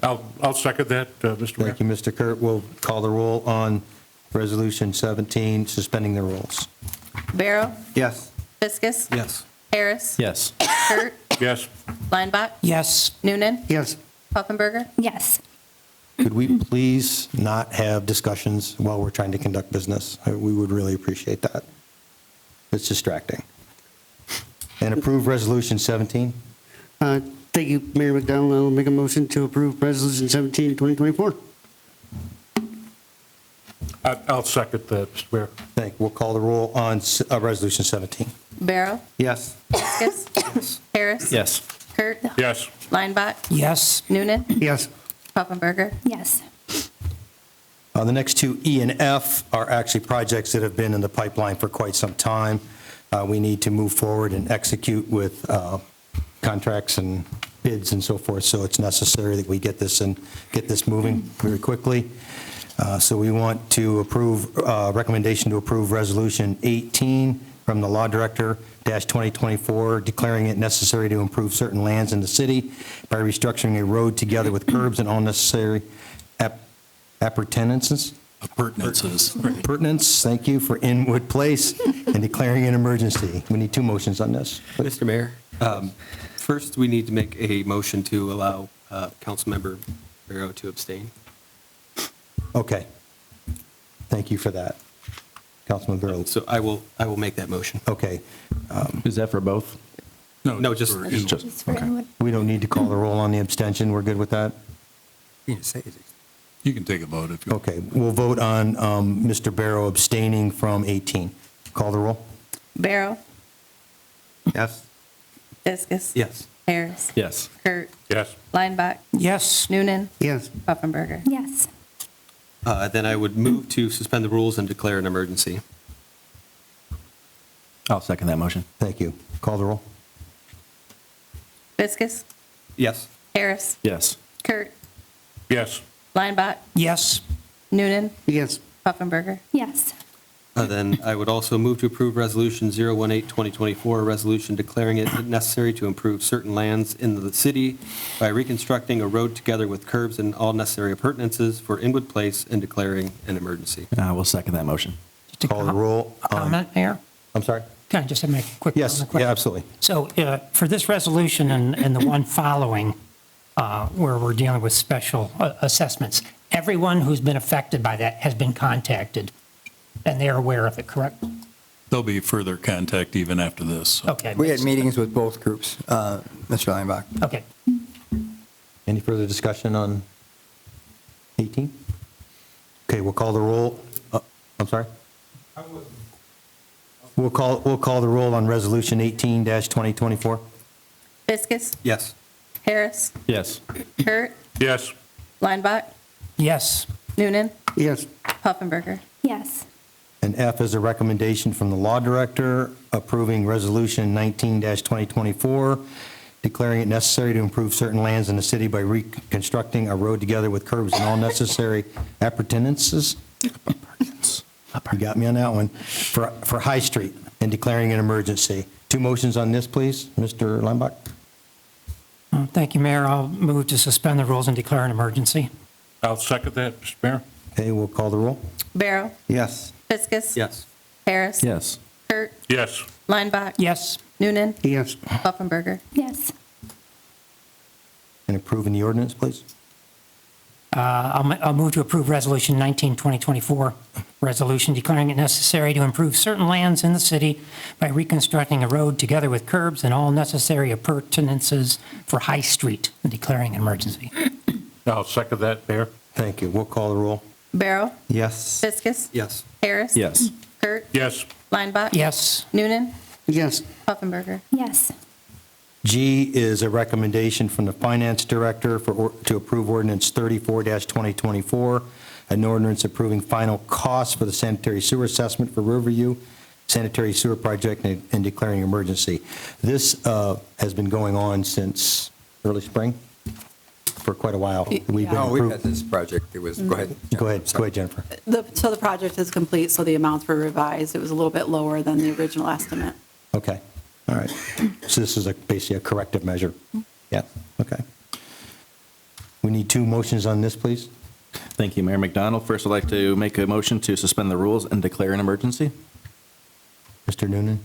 I'll second that, Mr. Mayor. Thank you, Mr. Kurt. We'll call the roll on Resolution 17, suspending the rules. Barrow, Yes. Fiskus, Yes. Harris, Yes. Kurt, Yes. Lineback, Yes. Noonan, Yes. Puffenberger. Yes. Could we please not have discussions while we're trying to conduct business? We would really appreciate that. It's distracting. And approve Resolution 17? Thank you, Mayor McDowell. I'll make a motion to approve Resolution 17, 2024. I'll second that, Mr. Mayor. Thank you. We'll call the roll on Resolution 17. Barrow, Yes. Fiskus, Harris, Yes. Kurt, Yes. Lineback, Yes. Noonan, Yes. Puffenberger. Yes. The next 2, E and F, are actually projects that have been in the pipeline for quite some time. We need to move forward and execute with contracts and bids and so forth, so it's necessary that we get this moving very quickly. So we want to approve, recommendation to approve Resolution 18 from the Law Director 2024, declaring it necessary to improve certain lands in the city by restructuring a road together with curbs and all necessary appurtenances. Pertinence, thank you, for Inwood Place, and declaring an emergency. We need two motions on this. Mr. Mayor, first, we need to make a motion to allow Councilmember Barrow to abstain. Okay. Thank you for that, Councilman Barrow. So I will make that motion. Okay. Is that for both? No, just Okay. We don't need to call the roll on the abstention. We're good with that? You can take a vote if you want. Okay, we'll vote on Mr. Barrow abstaining from 18. Call the roll? Barrow, Yes? Fiskus. Yes. Harris. Yes. Kurt. Yes. Lineback. Yes. Noonan. Yes. Pufferberger. Yes. Then I would move to suspend the rules and declare an emergency. I'll second that motion. Thank you. Call the roll? Fiskus. Yes. Harris. Yes. Kurt. Yes. Lineback. Yes. Noonan. Yes. Pufferberger. Yes. Then I would also move to approve Resolution 018-2024, a resolution declaring it necessary to improve certain lands in the city by reconstructing a road together with curbs and all necessary appurtenances for Inwood Place and declaring an emergency. I will second that motion. Call the roll. Comment, Mayor? I'm sorry? Can I just make a quick? Yes, quick- yeah, absolutely. So for this resolution and the one following, where we're dealing with special assessments, everyone who's been affected by that has been contacted, and they're aware of it, correct? There'll be further contact even after this. so. Okay. We had meetings with both groups, Mr. Leinbach. Okay. Any further discussion on 18? Okay, we'll call the roll. I'm sorry? We'll call the roll on Resolution 18-2024. Fiskus. Yes. Harris. Yes. Kurt. Yes. Lineback. Yes. Noonan. Yes. Pufferberger. Yes. And F is a recommendation from the Law Director approving Resolution 19-2024, declaring it necessary to improve certain lands in the city by reconstructing a road together with curbs and all necessary appurtenances. You got me on that one. For High Street and declaring an emergency. Two motions on this, please. Mr. Leinbach? Thank you, Mayor. I'll move to suspend the rules and declare an emergency. I'll second that, Mr. Mayor. Okay, we'll call the roll. Barrow. Yes. Fiskus. Yes. Harris. Yes. Kurt. Yes. Lineback. Yes. Noonan. Yes. Pufferberger. Yes. And approving the ordinance, please. I'll move to approve Resolution 19-2024, resolution declaring it necessary to improve certain lands in the city by reconstructing a road together with curbs and all necessary appurtenances for High Street and declaring an emergency. I'll second that, Mayor. Thank you. We'll call the roll. Barrow. Yes. Fiskus. Yes. Harris. Yes. Kurt. Yes. Lineback. Yes. Noonan. Yes. Pufferberger. Yes. G is a recommendation from the Finance Director to approve Ordinance 34-2024, an ordinance approving final costs for the sanitary sewer assessment for Riverview Sanitary Sewer Project and declaring emergency. This has been going on since early spring, for quite a while. We've had this project. It was, go ahead. Go ahead, Jennifer. So the project is complete, so the amounts were revised. It was a little bit lower than the original estimate. Okay, all right. So this is basically a corrective measure? Yeah, okay. We need two motions on this, please. Thank you, Mayor McDonald. First, I'd like to make a motion to suspend the rules and declare an emergency. Mr. Noonan?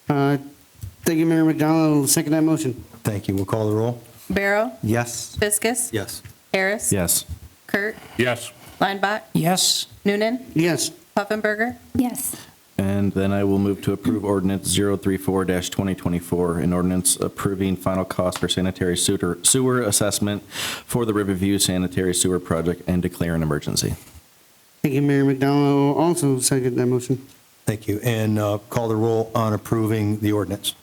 Thank you, Mayor McDonald. I'll second that motion. Thank you. We'll call the roll. Barrow. Yes. Fiskus. Yes. Harris. Yes. Kurt. Yes. Lineback. Yes. Noonan. Yes. Puffenberger. Yes. And then I will move to approve Ordinance 034-2024, an ordinance approving final cost for sanitary sewer assessment for the Riverview Sanitary Sewer Project and declare an emergency. Thank you, Mayor McDonald. I'll also second that motion. Thank you. And call the roll on approving the ordinance.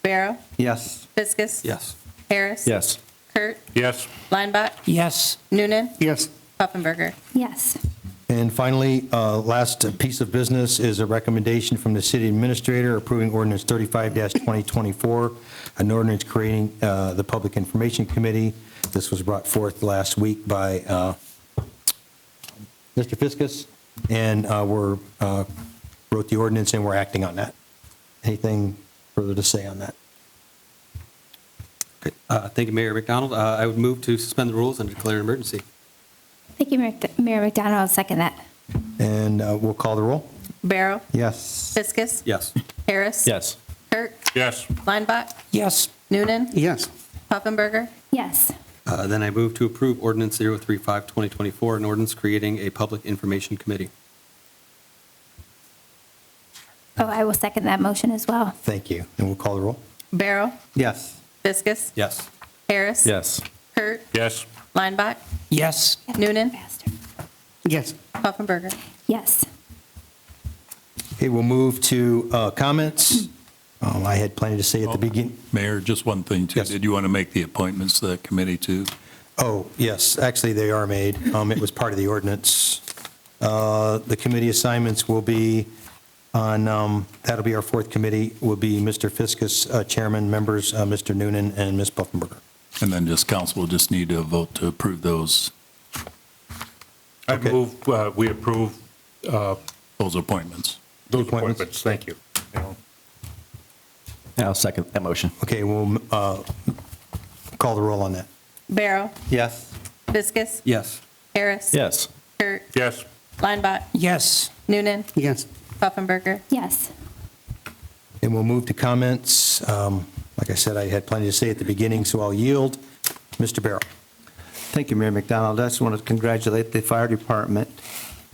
Barrow. Yes. Fiskus. Yes. Harris. Yes. Kurt. Yes. Lineback. Yes. Noonan. Yes. Puffenberger. Yes. And finally, last piece of business is a recommendation from the city administrator approving ordinance 35-2024, an ordinance creating the Public Information Committee. This was brought forth last week by Mr. Fiskus, and we wrote the ordinance and we're acting on that. anything further to say on that? Okay. Thank you, Mayor McDonald. I would move to suspend the rules and declare an emergency. Thank you, Mayor McDonald. I'll second that. And we'll call the roll. Barrow. Yes. Fiskus. Yes. Harris. Yes. Kurt. Yes. Leinbach. Yes. Noonan. Yes. Puffenberger. Yes. Then I move to approve ordinance 035-2024, an ordinance creating a public information committee. Oh, I will second that motion as well. Thank you. And we'll call the roll. Barrow. Yes. Fiskus. Yes. Harris. Yes. Kurt. Yes. Leinbach. Yes. Noonan. Yes. Puffenberger. Yes. Okay, we'll move to comments. I had plenty to say at the beginning. Mayor, just one thing, too. Yes. Did you want to make the appointments to that committee, too? Oh, yes, actually, they are made. It was part of the ordinance. The committee assignments will be on, that'll be our fourth committee, will be Mr. Fiskus, chairman, members, Mr. Noonan, and Ms. Puffenberger. And then just council will just need to vote to approve those I Okay. move, we approve those appointments. those Appointments. appointments. Thank you. I'll second that motion. Okay, we'll call the roll on that. Barrow. Yes. Fiskus. Yes. Harris. Yes. Kurt. Yes. Leinbach. Yes. Noonan. Yes. Puffenberger. Yes. And we'll move to comments. Like I said, I had plenty to say at the beginning, so I'll yield. Mr. Barrow. Thank you, Mayor McDonald. I just want to congratulate the fire department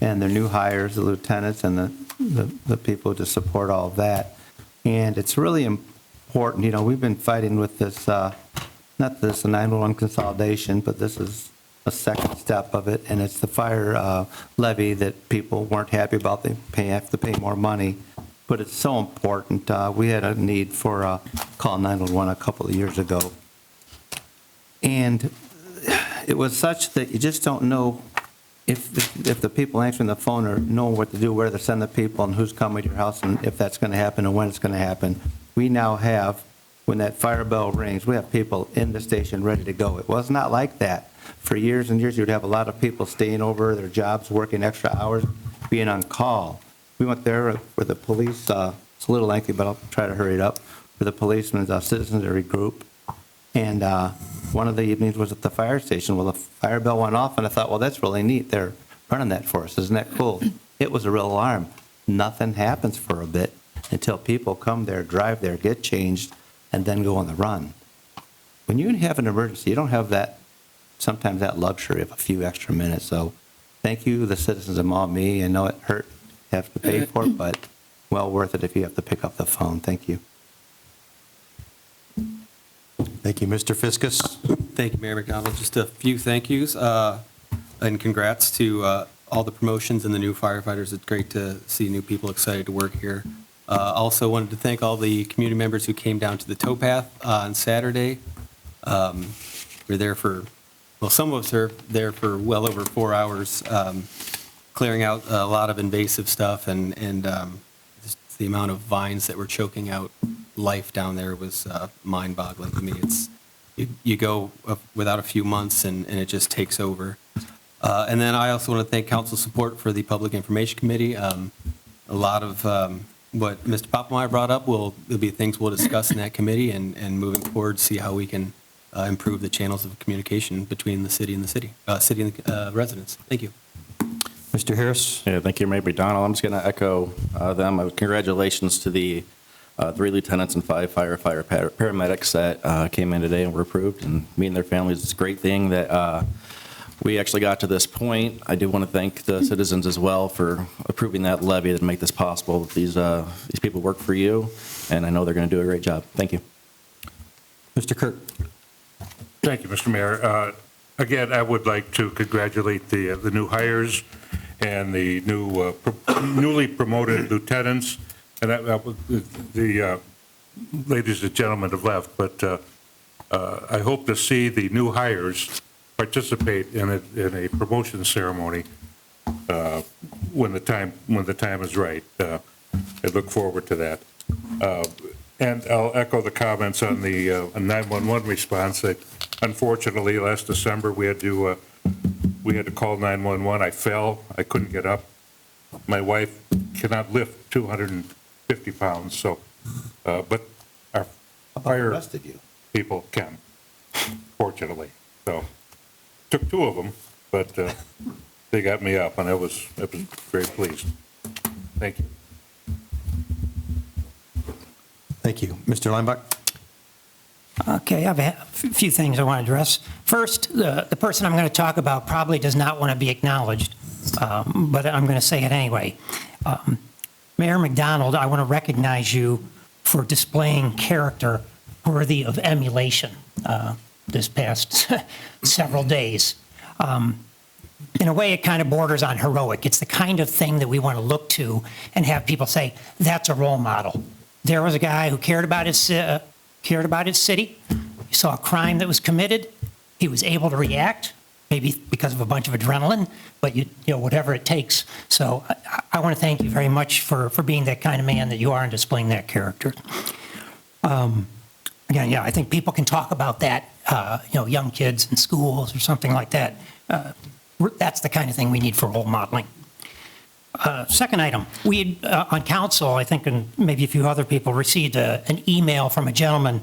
and their new hires, the lieutenants and the people to support all of that. And it's really important, you know, we've been fighting with this, not this 911 consolidation, but this is a second step of it, and it's the fire levy that people weren't happy about. They have to pay more money, but it's so important. We had a need for call 911 a couple of years ago, and it was such that you just don't know if the people answering the phone are knowing what to do, where to send the people, and who's coming to your house, and if that's going to happen and when it's going to happen. We now have, when that fire bell rings, we have people in the station ready to go. It was not like that. For years and years, you'd have a lot of people staying over their jobs, working extra hours, being on call. We went there with the police, it's a little lengthy, but I'll try to hurry it up, with the policemen's citizenry group. And one of the evenings was at the fire station. Well, the fire bell went off, and I thought, well, that's really neat. They're running that for us. Isn't that cool? It was a real alarm. Nothing happens for a bit until people come there, drive there, get changed, and then go on the run. When you have an emergency, you don't have that, sometimes that luxury of a few extra minutes. So thank you, the citizens of Maumee. I know it hurt to have to pay for it, but well worth it if you have to pick up the phone. Thank you. Thank you, Mr. Fiskus. Thank you, Mayor McDonald. Just a few thank yous and congrats to all the promotions and the new firefighters. It's great to see new people excited to work here. Also wanted to thank all the community members who came down to the towpath on Saturday. We're there for, well, some of us are there for well over 4 hours, clearing out a lot of invasive stuff, and just the amount of vines that were choking out life down there was mind-boggling to me. It's you go without a few months and it just takes over. And then I also want to thank council support for the Public Information Committee. A lot of what Mr. Poppelmeyer brought up will be things we'll discuss in that committee, and moving forward, see how we can improve the channels of communication between the city and the residents. Thank you. Mr. Harris? Yeah, thank you, Mayor McDonald. I'm just going to echo them. Congratulations to the 3 lieutenants and 5 paramedics that came in today and were approved, and me and their families. It's a great thing that we actually got to this point. I do want to thank the citizens as well for approving that levy to make this possible. These people work for you, and I know they're going to do a great job. Thank you. Mr. Kirk. Thank you, Mr. Mayor. Again, I would like to congratulate the new hires and the newly promoted lieutenants, and the ladies and gentlemen have left, but I hope to see the new hires participate in a promotion ceremony when the time is right. I look forward to that. And I'll echo the comments on the 911 response. That unfortunately, last December we had to call 911. I fell. I couldn't get up. My wife cannot lift 250 pounds, so But our the fire rest of you? people can, fortunately. So, took two of them, but they got me up, and I was very pleased. Thank you. Thank you. Mr. Leinbach? Okay, I have a few things I want to address. First, the person I'm going to talk about probably does not want to be acknowledged, but I'm going to say it anyway. Mayor McDonald, I want to recognize you for displaying character worthy of emulation this past several days. In a way, it kind of borders on heroic. It's the kind of thing that we want to look to and have people say, that's a role model. There was a guy who cared about his city. He saw a crime that was committed. He was able to react, maybe because of a bunch of adrenaline, but you know, whatever it takes. So I want to thank you very much for being that kind of man that you are and displaying that character. Again, yeah, I think people can talk about that, young kids in schools or something like that. That's the kind of thing we need for role modeling. Second item, we on council, I think, and maybe a few other people, received an email from a gentleman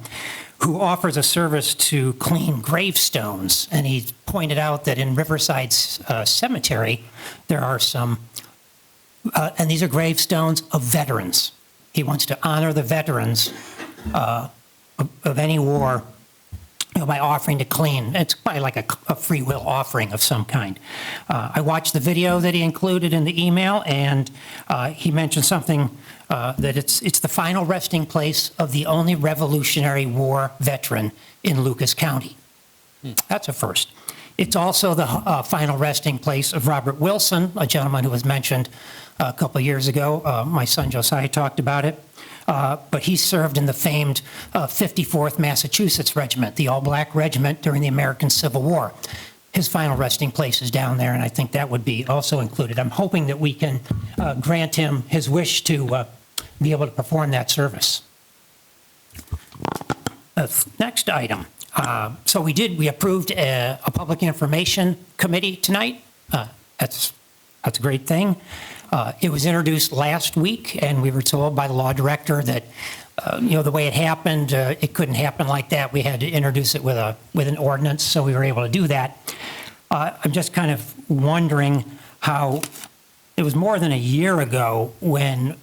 who offers a service to clean gravestones. And he pointed out that in Riverside Cemetery, there are some, and these are gravestones of veterans. He wants to honor the veterans of any war by offering to clean. It's probably like a free will offering of some kind. I watched the video that he included in the email, and he mentioned something that it's the final resting place of the only Revolutionary War veteran in Lucas County. That's a first. It's also the final resting place of Robert Wilson, a gentleman who was mentioned a couple of years ago. My son Josiah talked about it. But he served in the famed 54th Massachusetts Regiment, the all-black regiment during the American Civil War. His final resting place is down there, and I think that would be also included. I'm hoping that we can grant him his wish to be able to perform that service. Next item. So we approved a public information committee tonight. That's a great thing. It was introduced last week, and we were told by the law director that, the way it happened, it couldn't happen like that. We had to introduce it with an ordinance, so we were able to do that. I'm just kind of wondering how it was more than a year ago when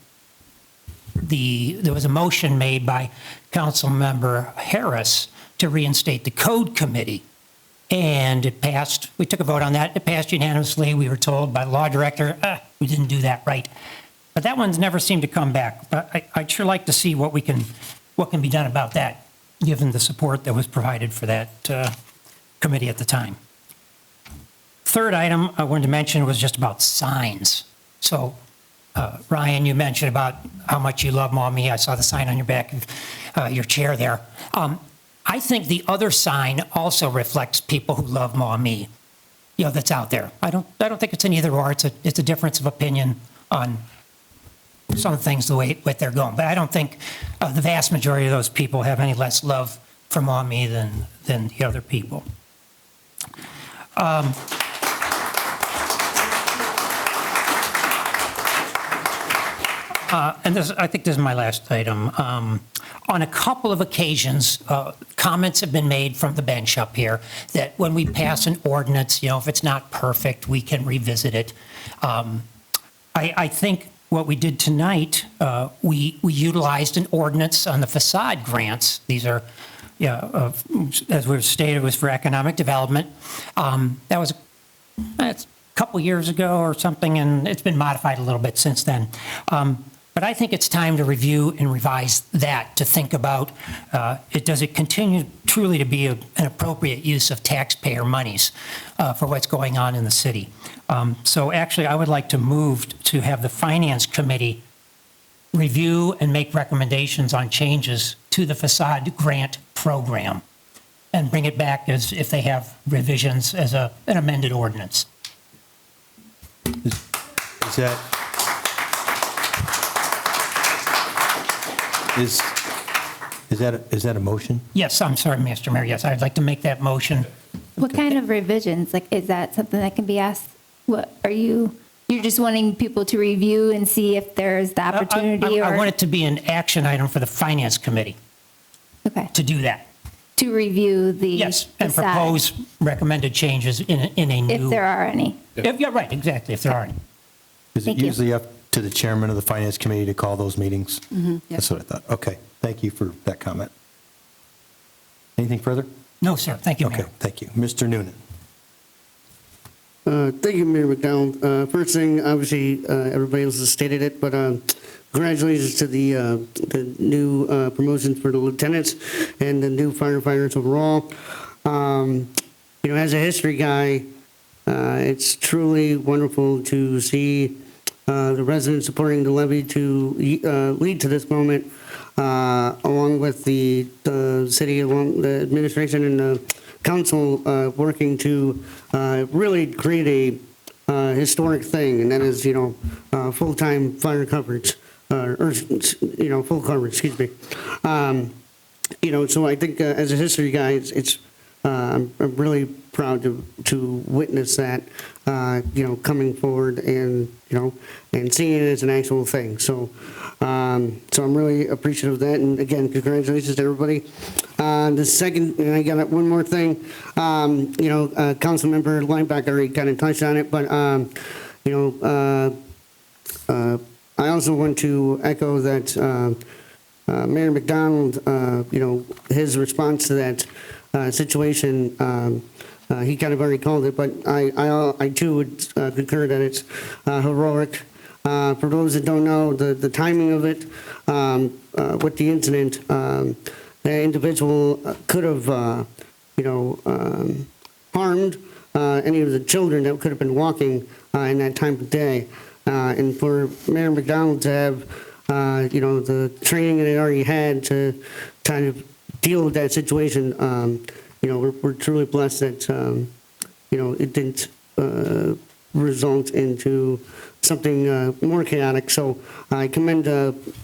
there was a motion made by Councilmember Harris to reinstate the Code Committee. And it passed. We took a vote on that. It passed unanimously. We were told by the law director, we didn't do that right. But that one's never seemed to come back. But I'd sure like to see what can be done about that, given the support that was provided for that committee at the time. Third item I wanted to mention was just about signs. So, Ryan, you mentioned about how much you love Maumee. I saw the sign on your back of your chair there. I think the other sign also reflects people who love Maumee, that's out there. I don't think it's an either or. It's a difference of opinion on some things the way they're going. But I don't think the vast majority of those people have any less love for Maumee than the other people. And I think this is my last item. On a couple of occasions, comments have been made from the bench up here that when we pass an ordinance, if it's not perfect, we can revisit it. I think what we did tonight, we utilized an ordinance on the facade grants. These are, as we've stated, was for economic development. That was a couple years ago or something, and it's been modified a little bit since then. But I think it's time to review and revise that, to think about, does it continue truly to be an appropriate use of taxpayer monies for what's going on in the city? So actually, I would like to move to have the Finance Committee review and make recommendations on changes to the facade grant program and bring it back as if they have revisions as an amended ordinance. Is that a motion? Yes, I'm sorry, Mr. Mayor. Yes, I'd like to make that motion. What kind of revisions? Like, is that something that can be asked? What are you You're just wanting people to review and see if there's the opportunity I or want it to be an action item for the Finance Committee okay, to do that. to review the Yes, and facade, propose recommended changes in a new. if there are any. Yeah, right, exactly, if there are any. Is it Thank you. usually up to the chairman of the finance committee to call those meetings? That's what I thought. Okay, thank you for that comment. Anything further? No, sir, thank you, Okay, Mayor. thank you. Mr. Noonan? Thank you, Mayor McDonald. First thing, obviously, everybody else has stated it, but congratulations to the new promotions for the lieutenants and the new firefighters overall. As a history guy, it's truly wonderful to see the residents supporting the levy to lead to this moment, along with the city, along the administration and the council working to really create a historic thing, and that is, full-time fire coverage, full coverage, excuse me. So I think as a history guy, I'm really proud to witness that, coming forward and, and seeing it as an actual thing. So I'm really appreciative of that. And again, congratulations to everybody. The second, and I got one more thing, Councilmember Linebacker already kind of touched on it, but, I also want to echo that Mayor McDonald, his response to that situation, he kind of already called it, but I too would concur that it's heroic. For those that don't know, the timing of it with the incident, the individual could have, harmed any of the children that could have been walking in that time of day. And for Mayor McDonald to have, the training that he already had to kind of deal with that situation, we're truly blessed that, it didn't result into something more chaotic. So I commend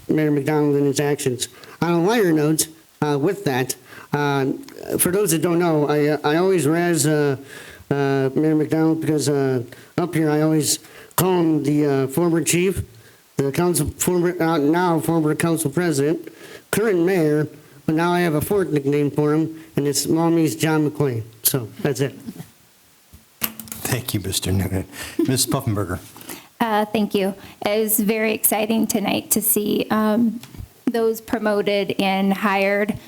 Mayor McDonald and his actions. On a lighter note, with that, for those that don't know, I always razz Mayor McDonald because up here I always call him the former chief, the council now former council president, current mayor, but now I have a fourth nickname for him, and it's Maumee's John McClain. So that's it. Thank you, Mr. Noonan. Ms. Puffenberger? Thank you. It was very exciting tonight to see those promoted and hired,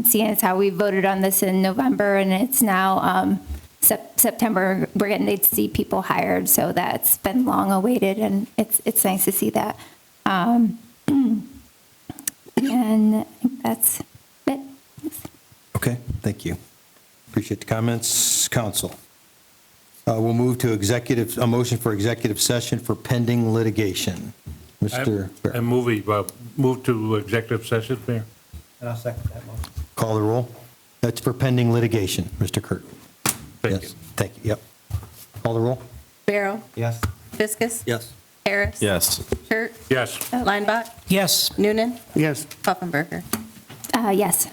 seeing as how we voted on this in November, and it's now September, we're getting to see people hired, so that's been long awaited, and it's nice to see that. And I think that's it. Okay, thank you. Appreciate the comments. Council. We'll move to a motion for executive session for pending litigation. Mr. I move to executive session, Mayor. And I'll second that motion. Call the roll. That's for pending litigation, Mr. Kurt. Thank Yes, thank you, yep. Call the roll. Barrow. Yes. Fiskus. Yes. Harris. Yes. Hurt. Yes. Linebach. Yes. Noonan. Yes. Puffenberger. Yes.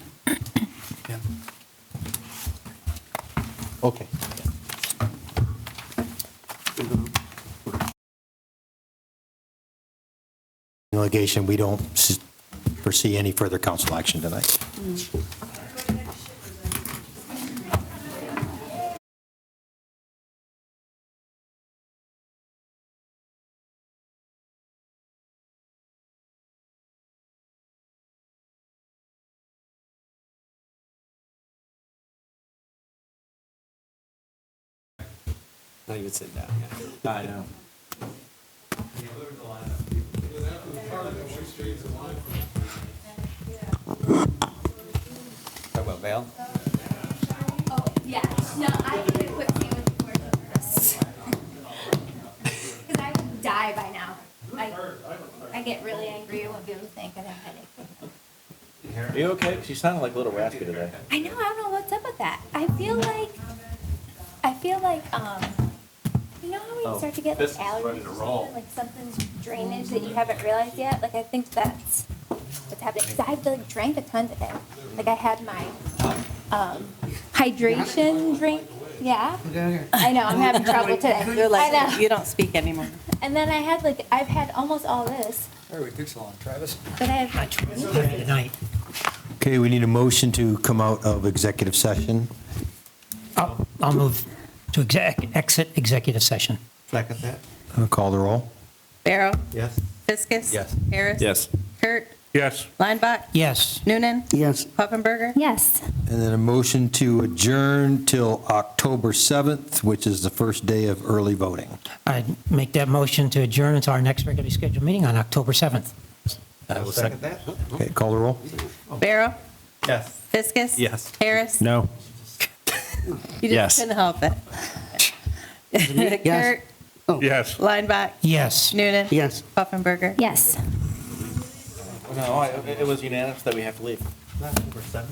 Okay. Litigation, we don't foresee any further council action tonight. Not even sitting down yet. I know. Talk about bail? Oh, yeah. No, I did a quick sandwich before this. Because I would die by now. I get really angry. I won't be able to think. I have a headache. Are you okay? She sounded like a little raspy today. I know. I don't know what's up with that. I feel like, you know how you start to get like allergies or something, like something's drainage that you haven't realized yet? Like I think that's what's happening. Because I've drank a ton today. Like I had my hydration drink Yeah? I know, I'm having trouble today. You're like, I know. you don't speak anymore. And then I've had almost all this, Where we took so long, Travis? but I have. Tonight. Okay, we need a motion to come out of executive session. I'll move to exit executive session. Second that? Call the roll. Barrow. Yes. Fiskus. Yes. Harris. Yes. Kurt. Yes. Lineback. Yes. Noonan. Yes. Puffenberger. Yes. And then a motion to adjourn till October 7th, which is the first day of early voting. I'd make that motion to adjourn until our next regularly scheduled meeting on October 7th. I will second that. Okay, call the roll. Barrow. Yes. Fiskus. Yes. Harris. No. You Yes. just couldn't help it. Yes. Kurt. Yes. Lineback. Yes. Noonan. Yes. Puffenberger. Yes. No, it was unanimous that we have to leave. October 7th.